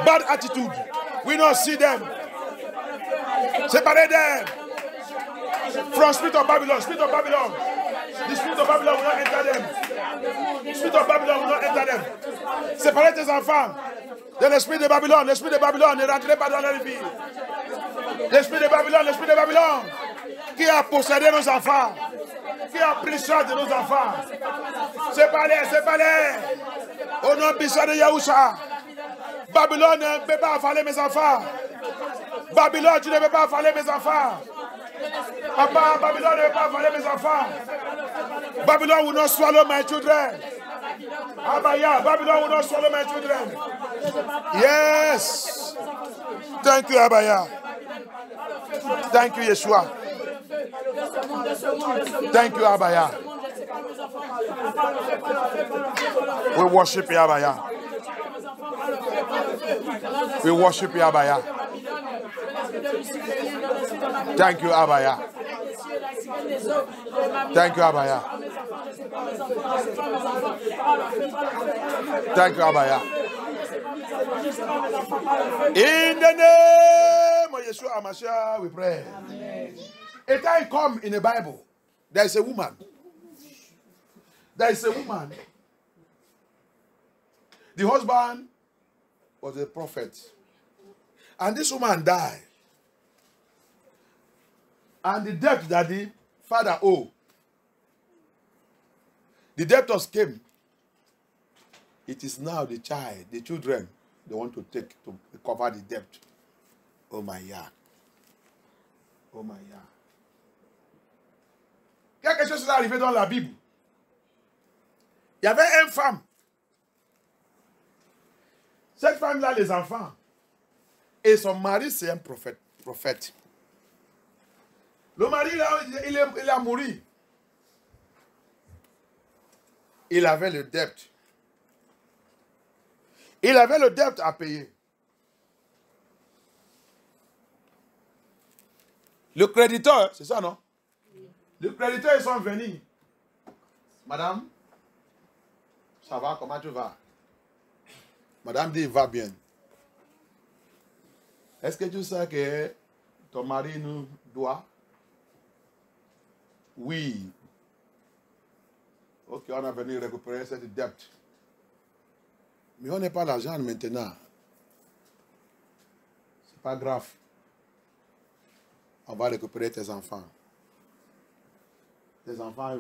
Bad attitude. We don't see them. Séparez-les. From spirit of Babylon, spirit of Babylon. The spirit of Babylon will not enter them. The spirit of Babylon will not enter them. Séparez tes enfants. De l'esprit de Babylone, ne rentrez pas dans leur vie. L'esprit de Babylone qui a possédé nos enfants. Qui a pris charge de nos enfants? C'est pas les, c'est pas les. Au nom puissant de Yahusha. Babylone ne peut pas avaler mes enfants. Babylone, tu ne peux pas avaler mes enfants. Papa, Babylone ne peut pas avaler mes enfants. Babylone will not swallow my children. Abaya, Babylone will not swallow my children. Yes. Thank you, Abaya. Thank you, Yeshua. Thank you, Abaya. We worship you, Abaya. We worship you, Abaya. Thank you, Abaya. Thank you, Abaya. Thank you, Abaya. In the name of Yeshua HaMashiach, we pray. A time come in the Bible, there is a woman. There is a woman. The husband was a prophet. And this woman died. And the debt that the father owed, the debtors came. It is now the child, the children, they want to take to cover the debt. Oh my God. Oh my God. Quelque chose est arrivé dans la Bible. Il y avait une femme. Cette femme-là, les enfants. Et son mari, c'est un prophète. Le mari, là, il a mouru. Il avait le dette. Il avait le dette à payer. Le créditeur, c'est ça, non? Le créditeur, ils sont venus. Madame, ça va, comment tu vas? Madame dit, va bien. Est-ce que tu sais que ton mari nous doit? Oui. Ok, on a venu récupérer cette dette. Mais on n'a pas l'argent maintenant. C'est pas grave. On va récupérer tes enfants. Tes enfants,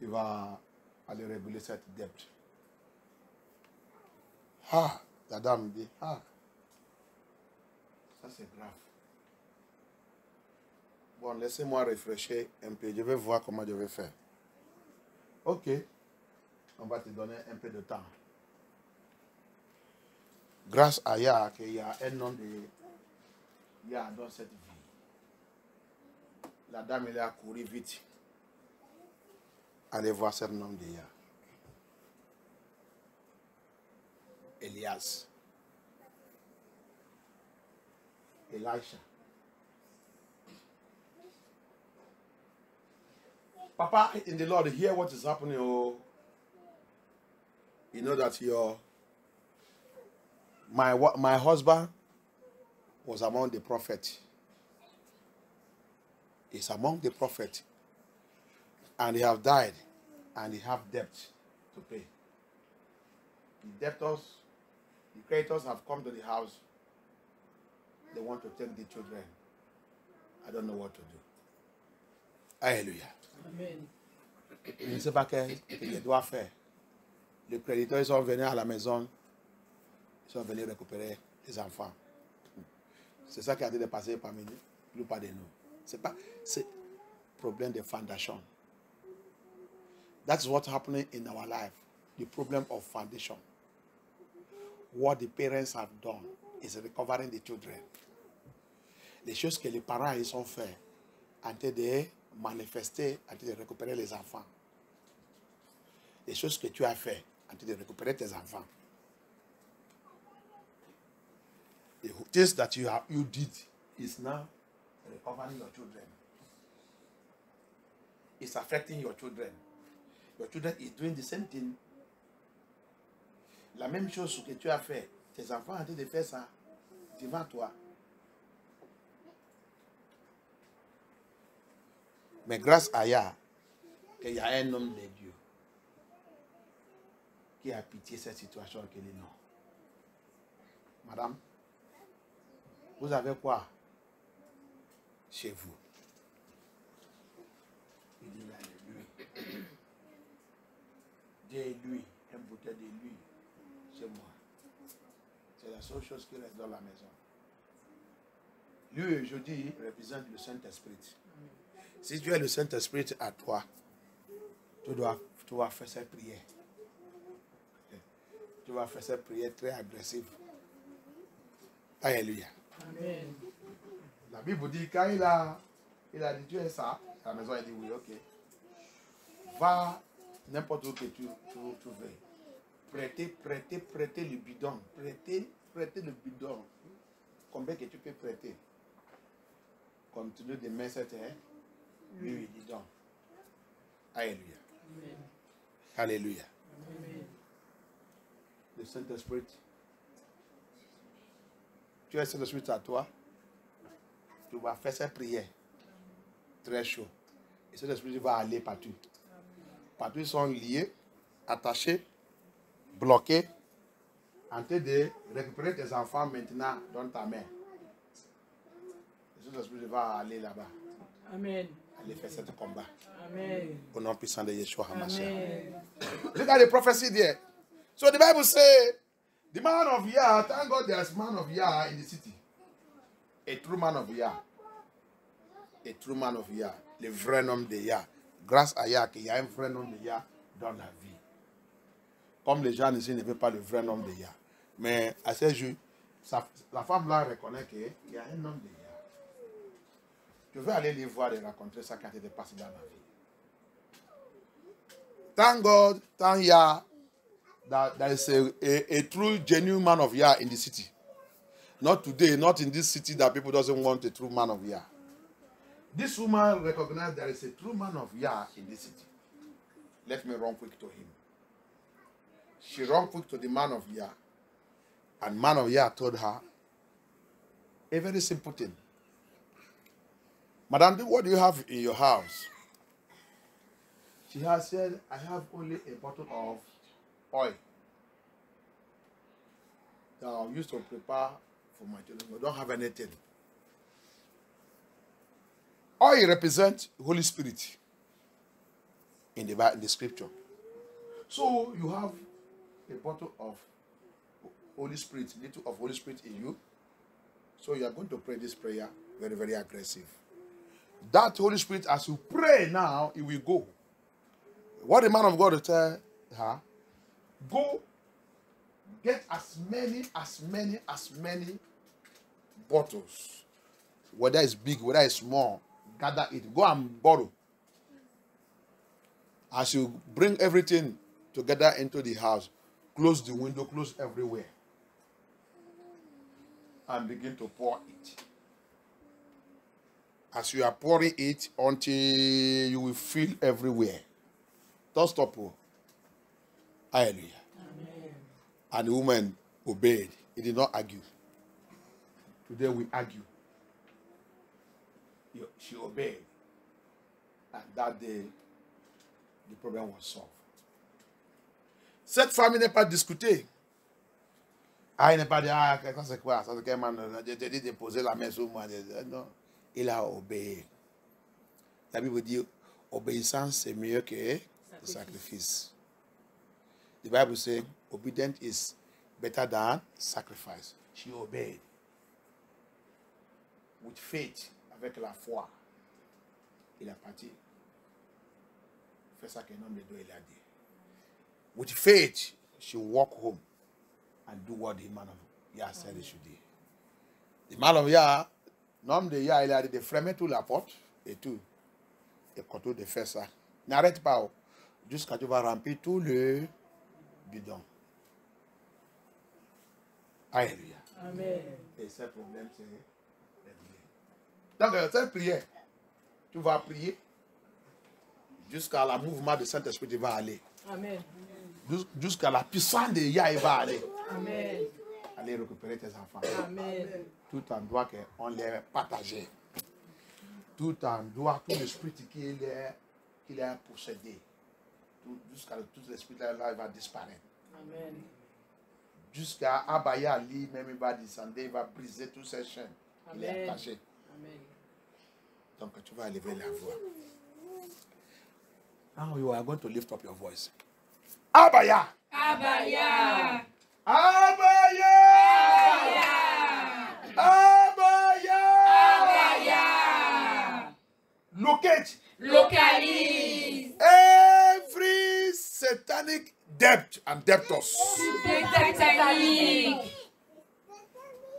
il va aller réguler cette dette. Ah, la dame dit, ah, ça c'est grave. Bon, laissez-moi réfléchir un peu. Je vais voir comment je vais faire. Ok. On va te donner un peu de temps. Grâce à Yah, qu'il y a un nom de Yah dans cette vie. La dame, elle a couru vite. Allez voir ce nom de Yah. Elias. Elisha. Papa, in the Lord, hear what is happening. Oh, you know that my husband was among the prophets. He's among the prophets. And they have died. And they have debt to pay. The debtors, the creditors have come to the house. They want to take the children. I don't know what to do. Alléluia. Amen. Je ne sais pas ce qu'il doit faire. Les créditeurs sont venus à la maison. Ils sont venus récupérer les enfants. C'est ça qui a été passé parmi nous, la plupart de nous. C'est problème de foundation. That's what's happening in our life. The problem of foundation. What the parents have done is recovering the children. Les choses que les parents ils ont fait en train de manifester, en train de récupérer les enfants. Les choses que tu as fait en train de récupérer tes enfants. The things that you did is now recovering your children. It's affecting your children. Your children is doing the same thing. La même chose que tu as fait. Tes enfants ont de faire ça devant toi. Mais grâce à Yah, qu'il y a un homme de Dieu qui a pitié de cette situation qu'il est non. Madame, vous avez quoi chez vous? Il dit, il y a de l'huile. Des l'huile, un bouteille de l'huile. C'est moi. C'est la seule chose qui reste dans la maison. Lui, je dis, représente le Saint-Esprit. Si tu as le Saint-Esprit à toi, tu dois faire cette prière. Tu vas faire cette prière très agressive. Alléluia. Amen. La Bible dit, quand il a dit, tu es ça, la maison, elle dit oui, ok. Va n'importe où que tu veux. Prêtez le bidon. Prêtez le bidon. Combien que tu peux prêter? Continue de mettre cette lui, dis donc. Alléluia. Amen. Alléluia. Amen. Le Saint-Esprit. Tu as le Saint-Esprit à toi. Tu vas faire cette prière. Très chaud. Et cet esprit va aller partout. Partout, ils sont liés, attachés, bloqués, en train de récupérer tes enfants maintenant dans ta main. Et cet esprit va aller là-bas. Amen. Aller faire ce combat. Amen. Au nom puissant de Yeshua HaMashiach. Amen. Look at the prophecy there. So the Bible says, the man of Yah, thank God there's man of Yah in the city. A true man of Yah. A true man of Yah. Le vrai homme de Yah. Grâce à Yah, qu'il y a un vrai homme de Yah dans la vie. Comme les gens ici ne veulent pas le vrai homme de Yah. Mais à ce jour, la femme là reconnaît qu'il y a un homme de Yah. Je vais aller les voir et raconter ça quand il est passé dans la vie. Thank God, thank Yah, that there is a true, genuine man of Yah in the city. Not today, not in this city that people doesn't want a true man of Yah. This woman recognized there is a true man of Yah in this city. Let me run quick to him. She ran quick to the man of Yah. And man of Yah told her a very simple thing. Madam, what do you have in your house? She has said, I have only a bottle of oil that I used to prepare for my children. I don't have anything. Oil represents Holy Spirit in the scripture. So you have a bottle of Holy Spirit, little of Holy Spirit in you. So you are going to pray this prayer very, very aggressive. That Holy Spirit, as you pray now, it will go. What the man of God will tell her, go get as many bottles. Whether it's big, whether it's small, gather it. Go and borrow. As you bring everything together into the house, close the window, close everywhere. And begin to pour it. As you are pouring it until you will fill everywhere. Don't stop. Hallelujah. Amen. And the woman obeyed. He did not argue. Today we argue. She obeyed. And that day, the problem was solved. Cette femme n'est pas discutée. Ah, il n'est pas dit, ah, c'est quoi? Ça, c'est quel man? J'ai dit de poser la main sur moi. Non, il a obéi. La Bible dit, obéissance, c'est mieux que le sacrifice. The Bible says, obedience is better than sacrifice. She obeyed. With faith, avec la foi, il a parti. Fais ça qu'un homme de Dieu il a dit. With faith, she walked home and do what the man of Yah said he should do. The man of Yah, l'homme de Yah, il a dit de fermer toute la porte et tout. Et continue de faire ça. N'arrête pas jusqu'à ce que tu vas remplir tout le bidon. Alléluia. Amen. Et ce problème, c'est réglé. Donc, cette prière, tu vas prier jusqu'à la mouvement du Saint-Esprit, tu vas aller. Amen. Jusqu'à la puissance de Yah, il va aller. Amen. Aller récupérer tes enfants. Amen. Tout endroit qu'on les partageait. Tout endroit, tout l'esprit qu'il a possédé. Jusqu'à tout l'esprit là, il va disparaître. Amen. Jusqu'à Abaya Ali, même il va descendre, il va briser toutes ces chaînes. Il est attaché. Amen. Donc tu vas élever la voix. Now you are going to lift up your voice. Abaya. Abaya. Abaya. Abaya. Abaya. Locate Localise. every satanic debt and debtors. Satanique.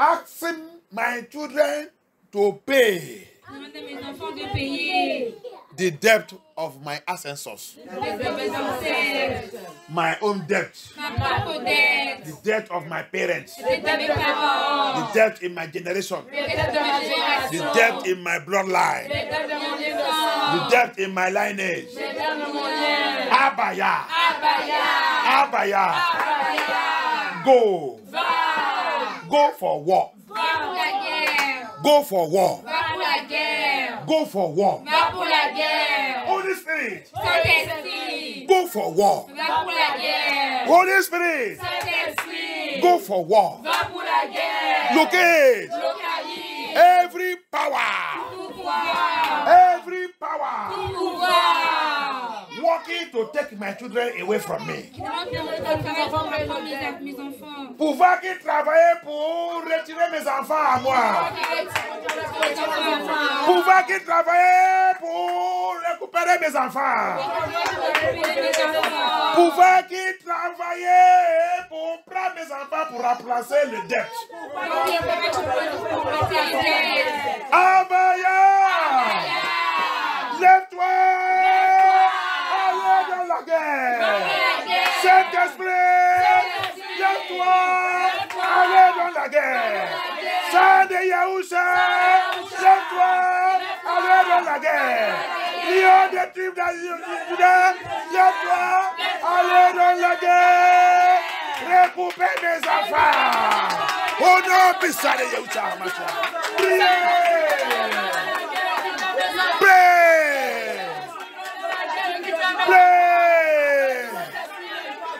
Asking my children to pay Demande à mes enfants de payer the debt of my ancestors. les de mes ancêtres. My own debt. Ma propre dette. The debt of my parents. Les dettes de mes parents. The debt in my generation. Les dettes de ma The génération. debt in my bloodline. Les dettes de mon The descendance. debt in my lineage. Les dettes de mon lien. Abaya. Abaya. Abaya. Abaya. Go. Va. Go for war. Va pour la guerre. Go for war. Va pour la guerre. Go for war. Va pour la guerre. Holy Spirit. Saint-Esprit. Go for war. Va pour la guerre. Holy Spirit. Saint-Esprit. Go for war. Va pour la guerre. Locate Localise. every power. Pouvoir. Every power. Pouvoir. Working to take my children away from me. Qui demande de travailler pour mes enfants. Pouvoir qui travaille pour retirer mes enfants à moi. Pouvoir qui travaille pour récupérer mes enfants. Pouvoir qui travaille pour prendre mes enfants pour remplacer le dette. Abaya! Lève-toi! Allez dans la guerre! Saint-Esprit! Lève-toi! Allez dans la guerre! Saint de Yaoucha! Lève-toi! Allez dans la guerre! Lion des tribus d'Juda! Lève-toi! Allez dans la guerre! Récupère mes enfants! Au nom puissant de Yaoucha! Priez! Pray!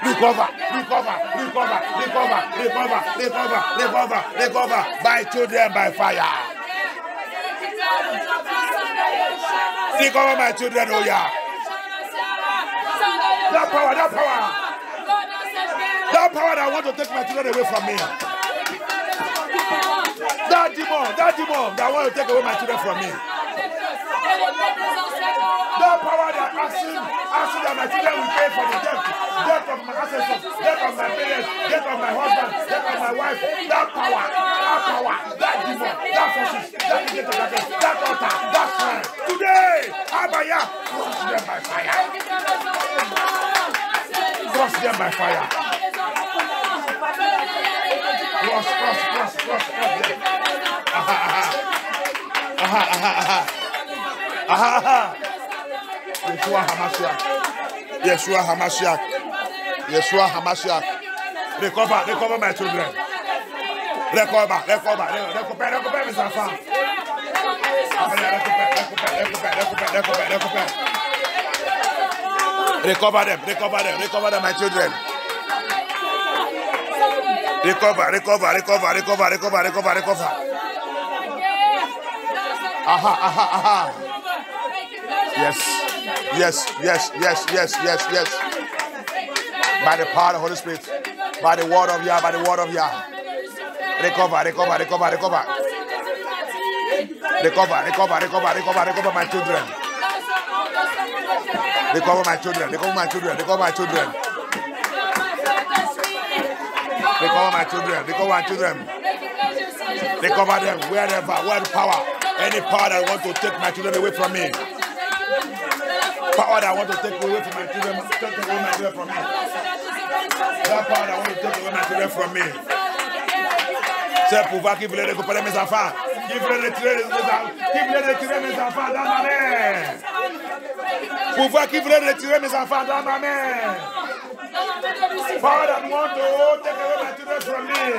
Recover, recover, recover, recover, recover, recover, recover, recover by children by fire. Recover my children, oh yeah. That power, that power. That power that want to take my children away from me. That demon that want to take away my children from me. That power that asking that my children will pay for the debt of my ancestors, debt of my parents, debt of my husband, debt of my wife. That power, that demon, that forces, that negative, that altar, that shrine. Today, Abaya, crush them by fire. Crush them by fire. Crush them. Yeshua Hamashiach. Recover my children. Recover mes enfants. Recover them, my children. Recover. Yes. By the power of the Holy Spirit, by the word of Yah. Recover my children. Recover my children. Recover them wherever power. Any power that want to take my children away from me. Power that want to take away from my children, from me. That power that want to take away my children from me. C'est pouvoir qui voulait récupérer mes enfants. Qui voulait retirer mes enfants dans ma main. Pouvoir qui voulait retirer mes enfants dans ma main. Power that want to take away my children from me.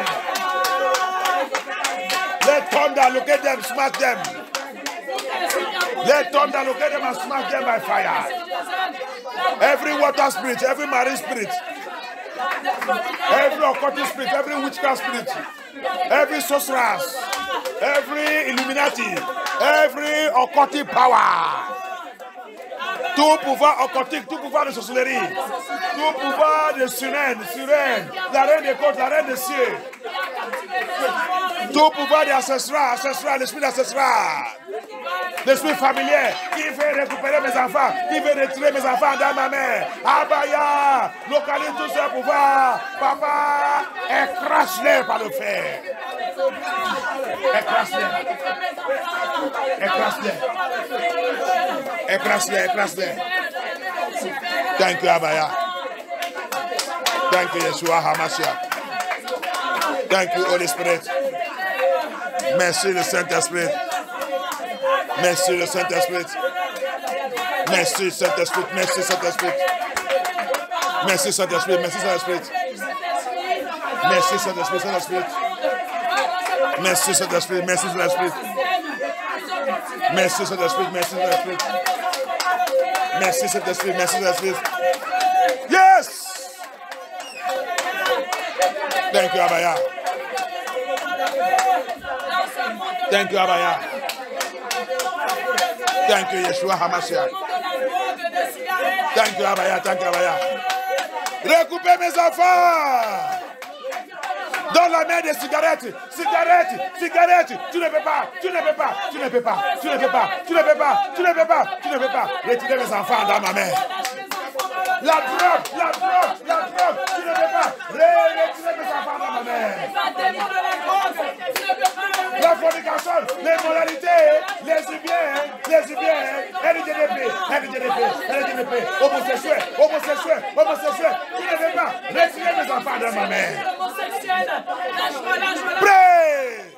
Let thunder locate them, smash them. Let thunder locate them and smash them by fire. Every water spirit, every marine spirit, every occultic spirit, every witchcraft spirit, every sorceress, every Illuminati, every occultic power. Tout pouvoir occultique, tout pouvoir de sorcellerie, tout pouvoir de sirène, la reine des côtes, la reine des cieux, tout pouvoir d'ancestral, l'esprit d'ancestral, l'esprit familier qui veut récupérer mes enfants, qui veut retirer mes enfants dans ma mère. Abaya, localise tout ce pouvoir. Papa, écrase-les par le fer. Écrase-les. Thank you, Abaya. Thank you, Yeshua HaMashiach. Thank you, Holy Spirit. Merci, le Saint-Esprit. Merci, le Saint-Esprit. Merci, Saint-Esprit. Merci, Saint-Esprit. Merci, Saint-Esprit. Merci, Saint-Esprit. Merci, Saint-Esprit. Saint-Esprit. Merci, Saint-Esprit. Merci, Saint-Esprit. Merci, Saint-Esprit. Merci, Saint-Esprit. Merci, Saint-Esprit. Merci, Saint-Esprit. Yes! Thank you, Abaya. Thank you, Abaya. Thank you, Yeshua HaMashiach. Thank you, Abaya. Thank you, Abaya. Récupère mes enfants. Dans la main des cigarettes. Tu ne peux pas. Retirer mes enfants dans ma main. La drogue. Tu ne peux pas. Retirer mes enfants dans ma main. La fornication, l'immoralité, les lesbiens, LGDP, homosexuels. Tu ne peux pas retirer mes enfants dans ma main. Pray.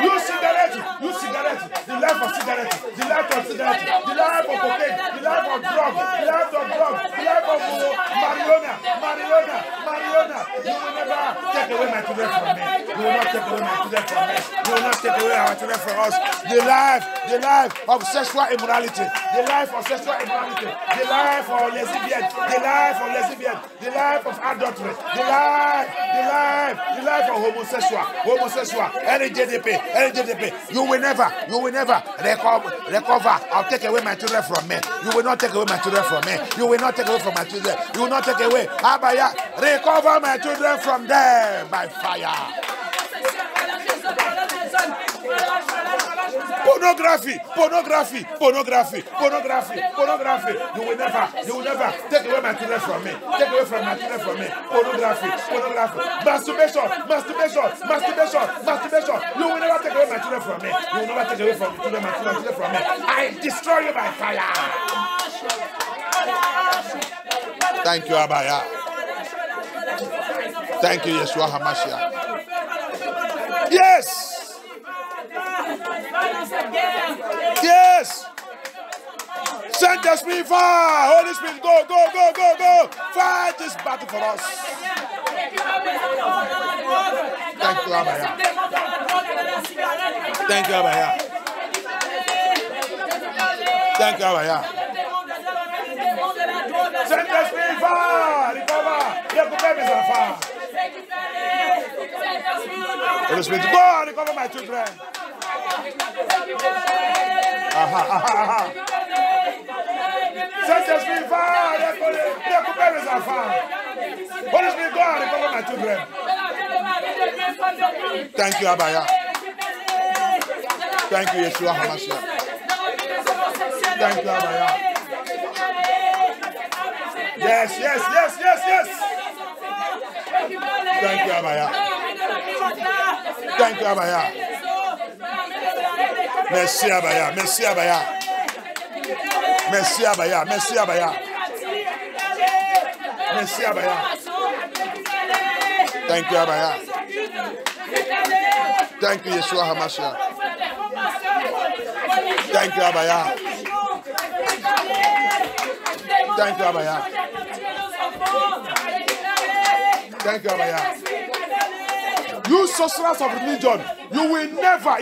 You cigarette, the life of cigarette, the life of cocaine, the life of drug, the life of marijuana. You will never take away my children from me. You will not take away my children from me. You will not take away our children from us. The life of sexual immorality, the life of lesbian, the life of adultery, the life of homosexual, LGDP. You will never recover or take away my children from me. You will not take away my children from me. You will not take away from my children. You will not take away. Abaya, recover my children from them by fire. Pornography. You will never take away my children from me. Pornography. Masturbation. You will never take away my children from me. You will never take away my children from me. I destroy you by fire. Thank you, Abaya. Thank you, Yeshua HaMashiach. Yes. Saint-Esprit, fire. Holy Spirit, go. Fight this battle for us. Thank you, Abaya. Thank you, Abaya. Saint-Esprit, fire. Recover mes enfants. Holy Spirit, go and recover my children. Saint-Esprit, va récupérer mes enfants. Holy Spirit, go and recover my children. Thank you, Abaya. Thank you, Yeshua HaMashiach. Thank you, Abaya. Yes. Thank you, Abaya. Merci, Abaya. Thank you, Abaya. Thank you, Yeshua HaMashiach. Thank you, Abaya. You sorcerers of religion, you will never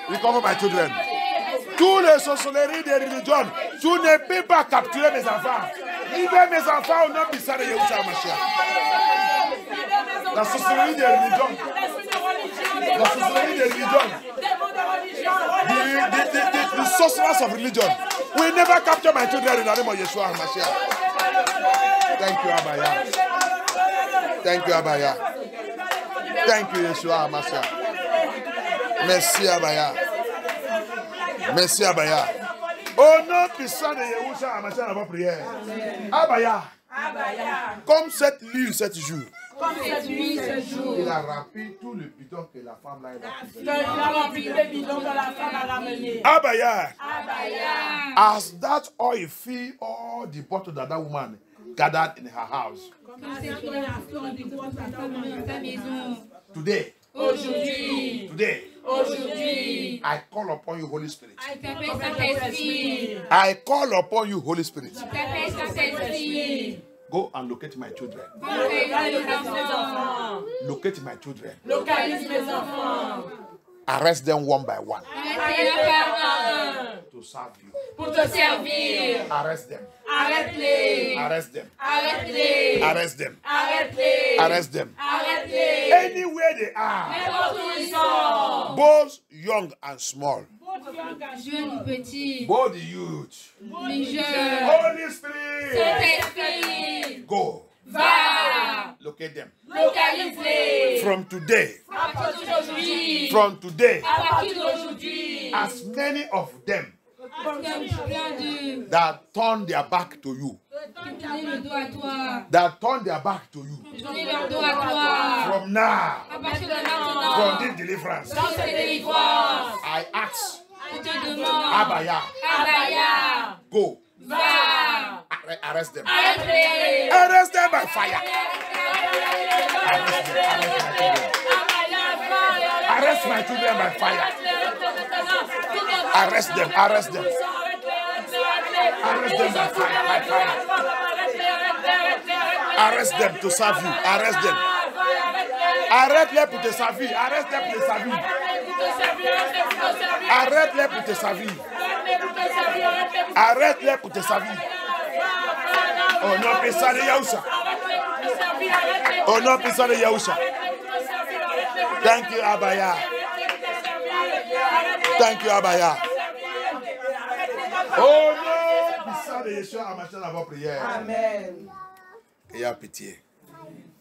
recover my children. Tous les sorcelleries de religion, tu ne peux pas capturer mes enfants. Libère mes enfants au nom puissant de Yeshua HaMashiach. La sorcellerie de religion. the sorcerers of religion will never capture my children in the name of Yeshua HaMashiach. Thank you, Abaya. Thank you, Abaya. Thank you, Yeshua HaMashiach. Merci, Abaya. Merci, Abaya. Au nom puissant de Yeshua HaMashiach, on va prier. Abaya. Comme cette nuit, cet jour. Comme cette nuit, ce jour. Il a rempli tout le bidon que la femme là a Il a rempli le bidon que la femme a ramené. Abaya. Abaya. As that oil fill all the bottle that woman gathered in her house. Today. Aujourd'hui. Today. Aujourd'hui. I call upon you, Holy Spirit. I t'appelle I call upon you, Holy Spirit. Saint-Esprit. Go and locate my children. Localise mes enfants. Locate my children. Localise mes enfants. Arrest them one by one. Arrête-les par un. To serve you. Pour te servir. Arrest them. Arrête-les. Arrest them. Arrête-les. Arrest them. Arrête-les. Arrest them. Arrête-les. Anywhere they are. N'importe où ils sont. Both young and small. Jeunes ou petits, Both youth. les jeunes, Holy Spirit. Saint-Esprit. Go. Va. Locate them. Localise-les. From today. À partir d'aujourd'hui. From today. À partir d'aujourd'hui. As many of them comme plein de that turn their back to you. qui tournent le dos à toi, That turn their back to you. tourner leur dos à toi. From now. À partir de maintenant, From this deliverance. Dans cette délivrance. I ask. je te demande, Abaya. Abaya. Go. Va. Arrest them. Arrête-les. Arrest them by fire. Arrest my children by fire. Arrest them. Arrest them. Arrest them by fire. By fire. Arrest them to serve you. Arrest them. Arrête-les pour te servir. Arrête-les pour te servir. Arrête-les pour te servir. Arrête-les pour te servir. Au nom puissant de Yahusha. Au nom puissant de Yahusha. Thank you, Abaya. Thank you, Abaya. Au nom puissant de Yeshua HaMashiach, dans vos prières. Amen. Ayez pitié.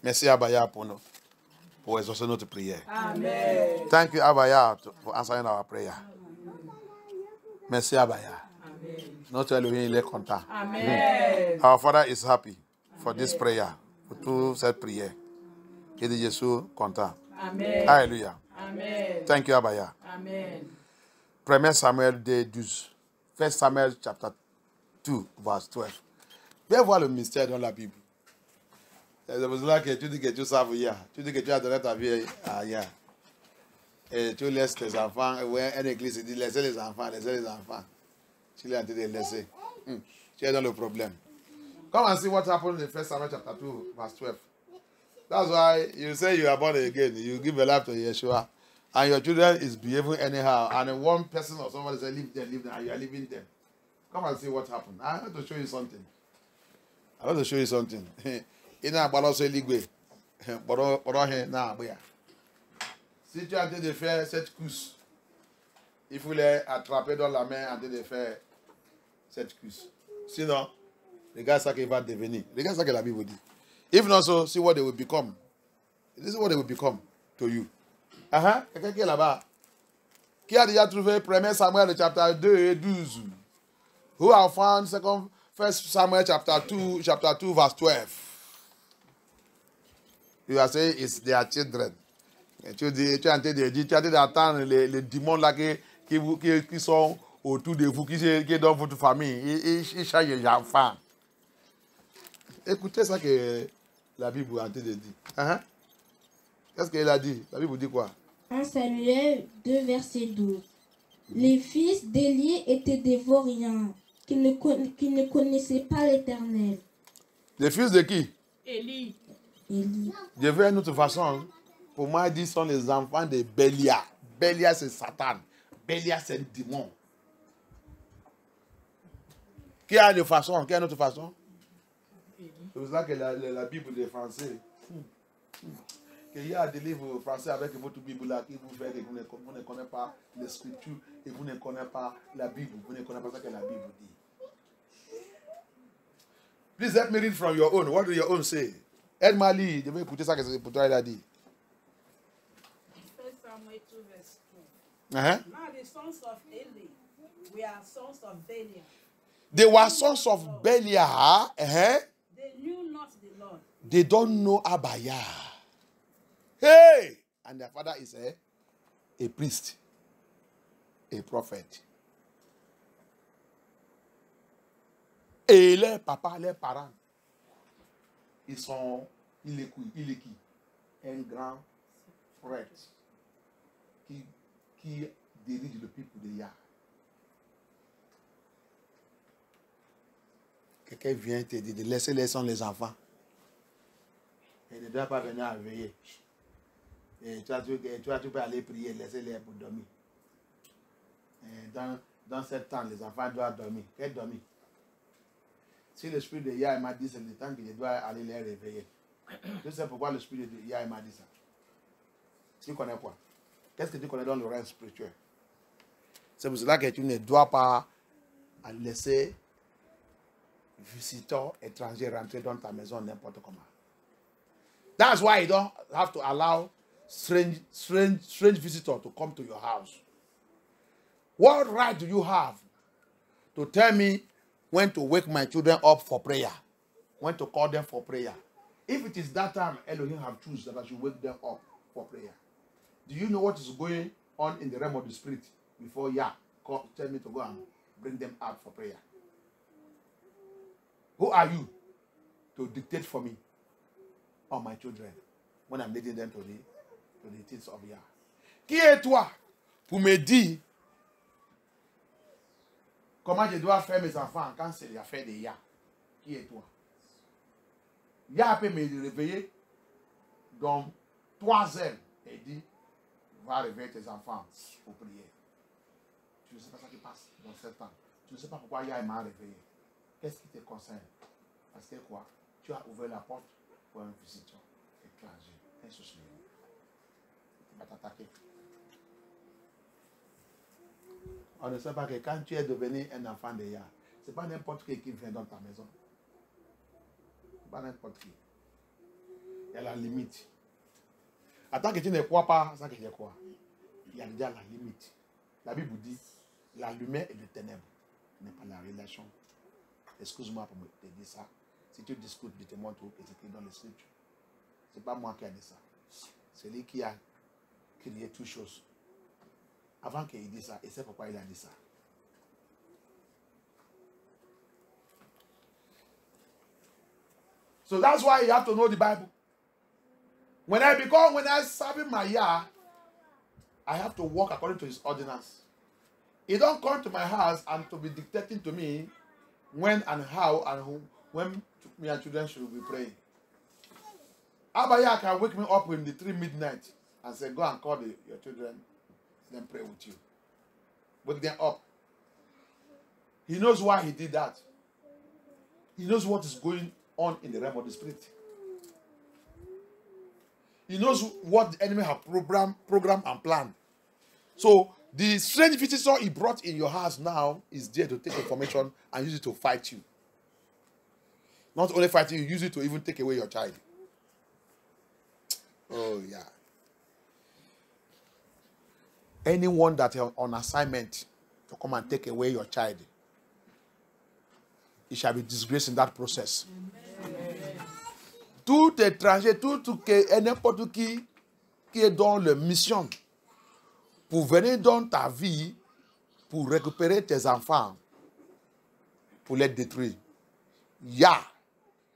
Merci, Abaya, pour exaucer notre prière. Amen. Thank you, Abaya, for answering our prayer. Merci, Abaya. Notre Elohim, il est content. Amen. Our Father is happy for this prayer, pour toute cette prière. Il dit Jésus content. Amen. Alléluia. Amen. Thank you, Abaya. Amen. 1 Samuel 2:12. 1 Samuel chapter 2, verse 12. Viens voir le mystère dans la Bible. C'est pour cela que tu dis que tu saves hier. Tu dis que tu as donné ta vie à hier. Et tu laisses tes enfants. Ouais, une église dit laissez les enfants, laissez les enfants. Tu les as en train de laisser. Tu es dans le problème. Come and see what happened in 1 Samuel chapter 2, verse 12. That's why you say you are born again. You give a life to Yeshua. And your children is behaving anyhow. And one person or somebody say, leave them, and you are leaving them. Come and see what happened. I want to show you something. I want to show you something. Ina balo se ligwe. Boro he na aboya. Si tu es en train de faire cette course, il faut les attraper dans la main en train de faire cette course. Sinon, regarde ça qu'il va devenir. Regarde ça que la Bible dit. If not so, see what they will become. This is what they will become to you. Quelqu'un qui est là-bas. Qui a déjà trouvé 1 Samuel chapter 2 et 12? Who have found 1 Samuel chapter 2 verse 12? You are saying it's their children. Tu es en train de dire, tu es en train d'attendre les démons là qui sont autour de vous, qui sont dans votre famille. Ils changent les enfants. Écoutez ça que la Bible est en train de dire. Qu'est-ce qu'elle a dit? La Bible dit quoi? 1 Samuel 2, verset 12. Les fils d'Élie étaient des vauriens qui ne connaissaient pas l'Éternel. Les fils de qui? Élie. Élie. Je veux une autre façon. Pour moi, ils sont les enfants de Bélia. Bélia, c'est Satan. Bélia, c'est le démon. Qui a une façon? Qui a une autre façon? C'est pour ça que la Bible est française. qu'il y a des livres français avec votre Bible là qui vous fait que vous ne connaissez pas les Scriptures et vous ne connaissez pas la Bible. Vous ne connaissez pas ce que la Bible dit. Please let me read from your own. What do your own say? Aide-moi lire. Je vais écouter ça que pour toi il a dit. 1 Samuel 2 verse 2. Uh-huh. Now the sons of Eli were sons of Belial. They were sons of Belial. Uh-huh. They knew not the Lord. They don't know Abaya. Hey! And their father is a priest, a prophet. Et les papas, les parents, il est qui? Un grand frère qui dirige le peuple de Yah. Quelqu'un vient te dire de laisser les enfants. Et ne doit pas venir à veiller. Et tu peux aller prier, laisser-les pour dormir. Et dans ce temps, les enfants doivent dormir. Quel dormir? Si l'esprit de Yah m'a dit, c'est le temps que je dois aller les réveiller. Tu sais pourquoi l'esprit de Yah m'a dit ça? Tu connais quoi? Qu'est-ce que tu connais dans le règne spirituel? C'est pour cela que tu ne dois pas laisser visiteurs étrangers rentrer dans ta maison n'importe comment. That's why you don't have to allow strange visitors to come to your house. What right do you have to tell me when to wake my children up for prayer? When to call them for prayer? If it is that time Elohim have chosen that I should wake them up for prayer. Do you know what is going on in the realm of the spirit before Yah tell me to go and bring them out for prayer? Who are you to dictate for me on my children when I'm leading them to the things of Yah? Qui est toi pour me dire comment je dois faire mes enfants quand c'est l'affaire de Yah? Qui est toi? Yah peut me réveiller dans 3 heures et dit va réveiller tes enfants pour prier. Tu ne sais pas ce qui passe dans ce temps. Tu ne sais pas pourquoi Yah m'a réveillé. Qu'est-ce qui te concerne? Parce que quoi? Tu as ouvert la porte pour un visiteur étranger, un souci. Il va t'attaquer. On ne sait pas que quand tu es devenu un enfant de Yah, ce n'est pas n'importe qui vient dans ta maison. Ce n'est pas n'importe qui. Il y a la limite. Attends que tu ne crois pas, ça que je crois. Il y a déjà la limite. La Bible dit, la lumière et le ténèbre n'est pas la relation. Excuse-moi pour te dire ça. Si tu discutes, je te montre que c'est écrit dans les Scriptures. Ce n'est pas moi qui ai dit ça. C'est lui qui a créé toutes choses. Avant qu'il dise ça, et c'est pourquoi il a dit ça. So that's why you have to know the Bible. When I serve my Yah, I have to walk according to his ordinance. He don't come to my house and to be dictating to me when and how and who, when me and children should be praying. Abaya can wake me up in the 3 midnight and say, go and call your children, then pray with you. Wake them up. He knows why he did that. He knows what is going on in the realm of the spirit. He knows what the enemy have programmed and planned. So the strange visitor he brought in your house now is there to take information and use it to fight you. Not only fight you, use it to even take away your child. Oh yeah. Anyone that is on assignment to come and take away your child, he shall be disgraced in that process. Tout étranger, n'importe qui est dans la mission pour venir dans ta vie, pour récupérer tes enfants, pour les détruire. Yah,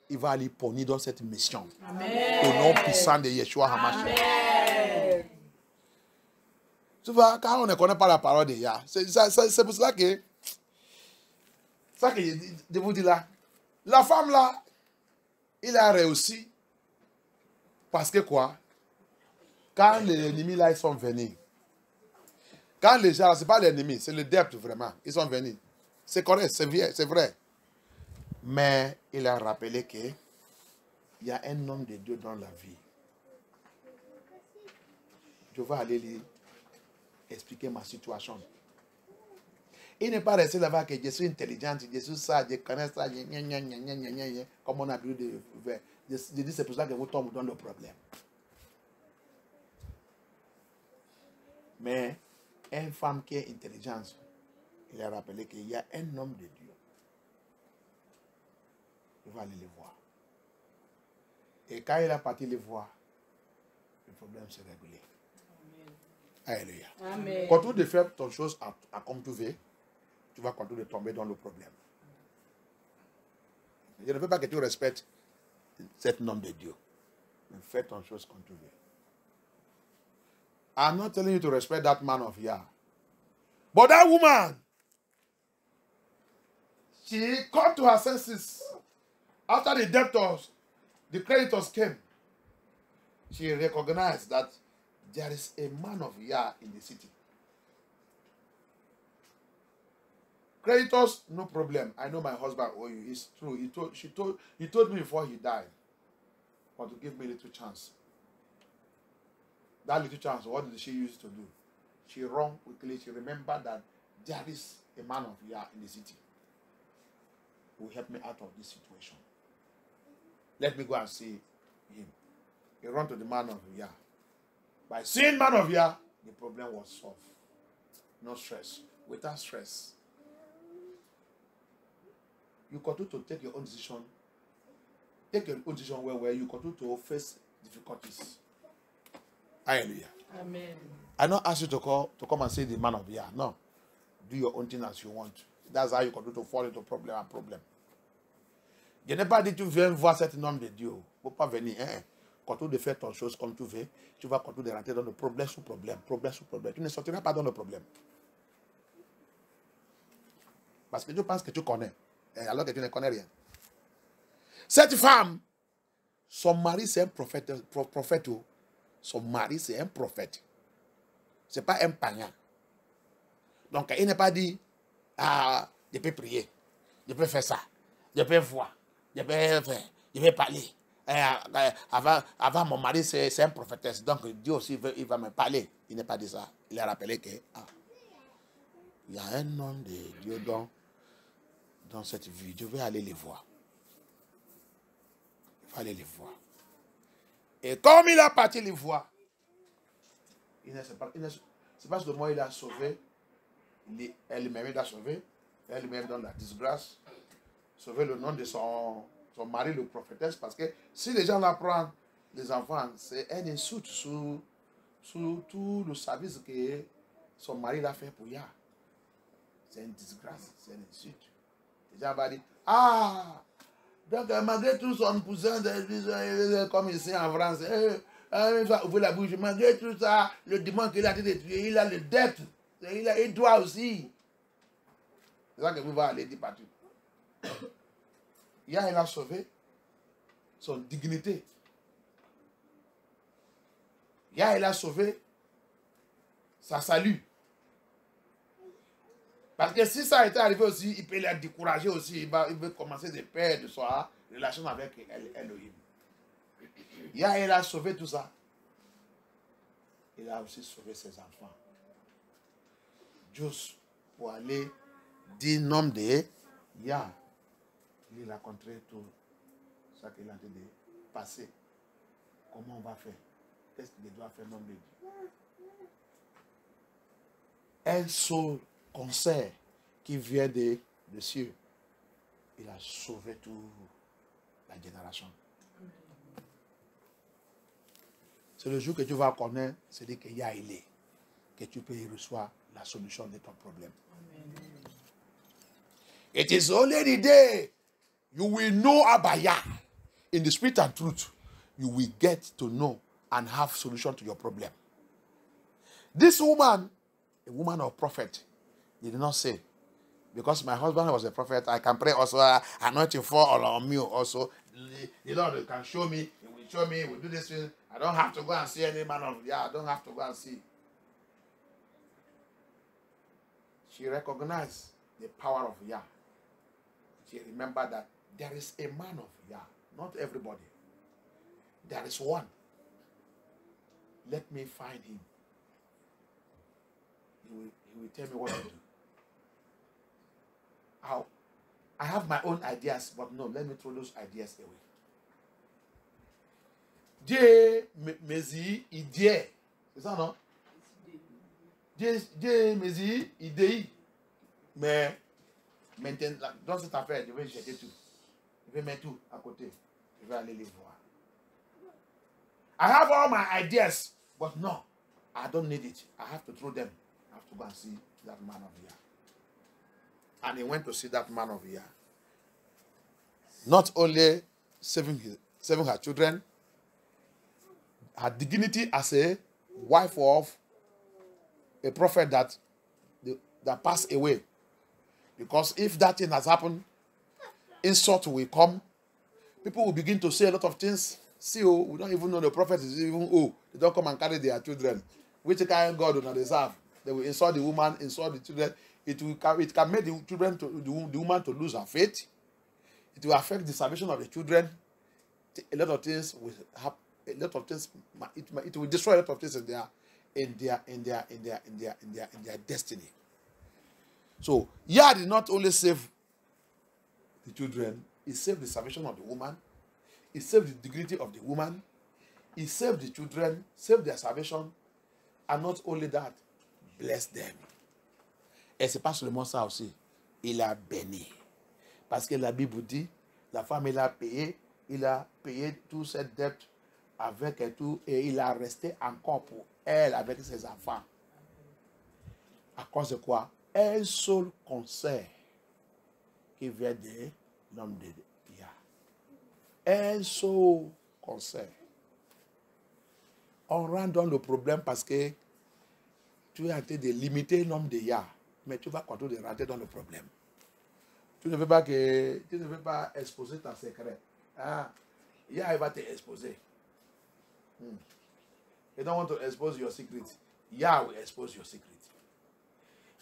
il va aller punir dans cette mission. Amen. Au nom puissant de Yeshua HaMashiach. Tu vois, quand on ne connaît pas la parole de Yah, c'est pour cela que, je vous dis là, la femme là, il a réussi parce que quoi? Quand les ennemis là, ils sont venus. Quand les gens, ce n'est pas l'ennemi, c'est le diable vraiment. Ils sont venus. C'est correct, c'est vrai. Mais il a rappelé qu'il y a un homme de Dieu dans la vie. je vais aller lui expliquer ma situation. Il n'est pas resté là-bas que je suis intelligente, je suis ça, je connais ça, comme on a pu de faire. Je dis c'est pour ça que vous tombez dans le problème. Mais une femme qui est intelligente, il a rappelé qu'il y a un homme de Dieu. Il va aller le voir. Et quand il a parti le voir, le problème s'est réglé. Alléluia. Amen. Quand tu fais ton chose à comme tu veux, tu vas continuer de tomber dans le problème. Je ne veux pas que tu respectes cet homme de Dieu. Mais fais ton chose comme tu veux. I'm not telling you to respect that man of Yah. But that woman, she come to her senses after the debtors, the creditors came. She recognized that there is a man of Yah in the city. Creditors, no problem. I know my husband owe you. It's true. He told me before he died, but to give me a little chance. That little chance, what did she use to do? She ran quickly. She remembered that there is a man of Yah in the city who will help me out of this situation. Let me go and see him. He ran to the man of Yah. By seeing man of Yah, the problem was solved. No stress. Without stress, you continue to take your own decision. Take your own decision where you continue to face difficulties. Hallelujah. Amen. I don't ask you to come and see the man of Yah. No. Do your own thing as you want. That's how you continue to fall into problem. Je n'ai pas dit que tu viens voir cet homme de Dieu. Il ne faut pas venir. Continue de faire ton chose comme tu veux. Tu vas continuer de rentrer dans le problème sous problème. Problème sous problème. Tu ne sortiras pas dans le problème. Parce que tu penses que tu connais. Alors que tu ne connais rien. Cette femme, son mari c'est un prophète. Son mari c'est un prophète. Ce n'est pas un païen. Donc il n'est pas dit, ah, je peux prier, je peux faire ça, je peux voir, je peux faire, je peux parler. Avant mon mari c'est un prophétesse. Donc Dieu aussi il va me parler. Il n'est pas dit ça. Il a rappelé que il y a un homme de Dieu dans cette vie. Je vais aller les voir. Il va aller les voir. Et comme il a parti les voir, c'est pas seulement il a sauvé, elle-même il a sauvé, elle-même dans la disgrâce, sauver le nom de son mari, le prophétesse, parce que si les gens l'apprennent, les enfants, c'est un insulte sur tout le service que son mari l'a fait pour Yah. C'est une disgrâce, c'est une insulte. Les gens vont dire, ah, donc malgré tout son cousin, comme ici en France, il va ouvrir la bouche, malgré tout ça, le dimanche qu'il a été tué, il a le dette, il doit aussi. C'est ça que vous allez dire partout. Yah, il a sauvé son dignité. Yah, il a sauvé sa salut. Parce que si ça était arrivé aussi, il peut la décourager aussi. Il veut commencer de perdre sa relation avec Elohim. Yah, il a sauvé tout ça. Il a aussi sauvé ses enfants. Juste pour aller dire nom de Yah. Il a rencontré tout ça qu'il a en train de passer. Comment on va faire? Qu'est-ce qu'il doit faire, nom de Dieu? Un seul conseil qui vient des cieux. Il a sauvé toute la génération. C'est le jour que tu vas connaître, c'est dire qu'il y a il est, que tu peux y recevoir la solution de ton problème. Amen. It is only the day you will know about Yah in the spirit and truth, you will get to know and have solution to your problem. This woman, a woman of prophet, did not say, because my husband was a prophet, I can pray also, anointing fall on me also. The Lord can show me, He will show me, He will do this thing. I don't have to go and see any man of Yah. I don't have to go and see. She recognized the power of Yah. She remembered that there is a man of Yah, not everybody. There is one. Let me find him he will tell me what to do. I have my own ideas, but no, let me throw those ideas away. Dieu mezi idée. C'est ça, non? Dieu mezi idée. Mais maintenant, dans cette affaire, je vais jeter tout. Je vais mettre tout à côté. Je vais aller les voir. I have all my ideas, but no, I don't need it. I have to throw them. I have to go and see that man of Yah. And he went to see that man of Yah. Not only saving her children, her dignity as a wife of a prophet that passed away. Because if that thing has happened, insult will come. People will begin to say a lot of things. See, oh, we don't even know the prophet is even old. They don't come and carry their children. Which kind of God do not deserve? They will insult the woman, insult the children. It can make the children the woman to lose her faith. It will affect the salvation of the children. A lot of things will happen. A lot of things. It will destroy a lot of things in their destiny. So Yah did not only save the children, he saved the salvation of the woman. He saved the dignity of the woman. He saved the children, saved their salvation. And not only that, bless them. Et c'est pas seulement ça aussi. Il a béni. Parce que la Bible dit, la femme, il a payé toute cette dette avec et tout, et il a resté encore pour elle avec ses enfants. À cause de quoi? Un seul conseil qui vient de l'homme de Yah. Un seul conseil. On rentre dans le problème parce que tu es en train de limiter l'homme de Yah, mais tu vas continuer de rentrer dans le problème. Tu ne veux pas exposer ton secret. Ah, Yah, il va te exposer. You don't want to expose your secret. Yah will expose your secret.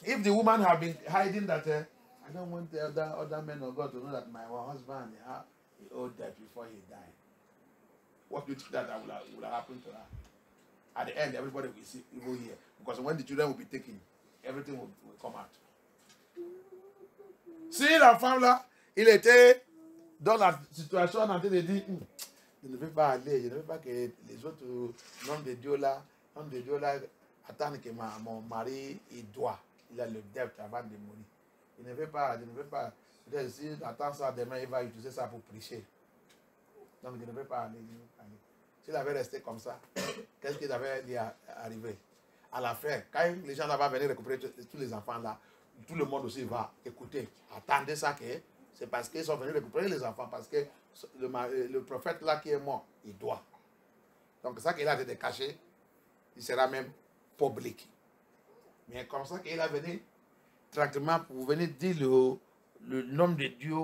If the woman have been hiding that, I don't want the other men of God to know that my husband, he owed debt before he died. What do you think that would have happened to her? At the end, everybody will see evil here. Because when the children will be taken, everything will come out. Si l'enfant là, il était dans la situation en train de dire, je ne veux pas aller, je ne veux pas que les autres noms de Dieu là attendent que mon mari, il a le dette avant de mourir. Je ne veux pas. Peut-être si attend ça demain, il va utiliser ça pour prêcher. Donc je ne veux pas aller. S'il avait resté comme ça, qu'est-ce qu'il avait arrivé? À la fin, quand les gens là vont venir récupérer tous les enfants là, tout le monde aussi va écouter. Attendez ça que c'est parce qu'ils sont venus récupérer les enfants, parce que le prophète là qui est mort, il doit. Donc ça qu'il a été caché, il sera même public. Mais comme ça qu'il a venu tranquillement pour venir dire le nom de Dieu,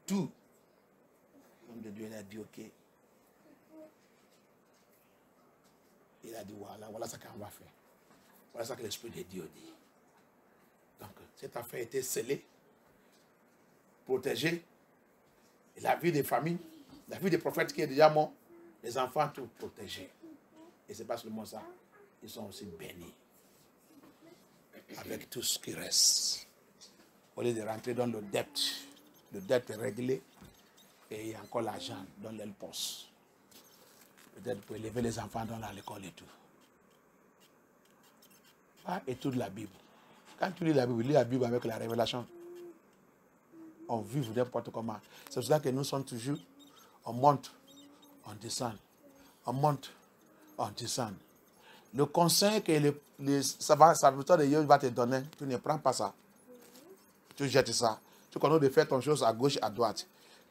tout. Le nom de Dieu, il a dit ok. Il a dit voilà ce qu'on va faire. Voilà ce que l'Esprit de Dieu dit. Donc cette affaire était scellée, protégée. Et la vie des familles, la vie des prophètes qui est déjà mort, les enfants tout protégés. Et c'est pas seulement ça, ils sont aussi bénis. Avec tout ce qui reste. Au lieu de rentrer dans le dette est réglé et il y a encore l'argent dans le poste. Peut-être pour élever les enfants dans l'école et tout. Ah, et toute la Bible. Quand tu lis la Bible avec la révélation. On vit n'importe comment. C'est pour ça que nous sommes toujours, on monte, on descend. On monte, on descend. Le conseil que le serviteur de Dieu va te donner, tu ne prends pas ça. Tu jettes ça. Tu continues de faire ton chose à gauche, à droite.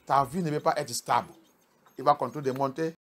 Ta vie ne va pas être stable. Il va continuer de monter.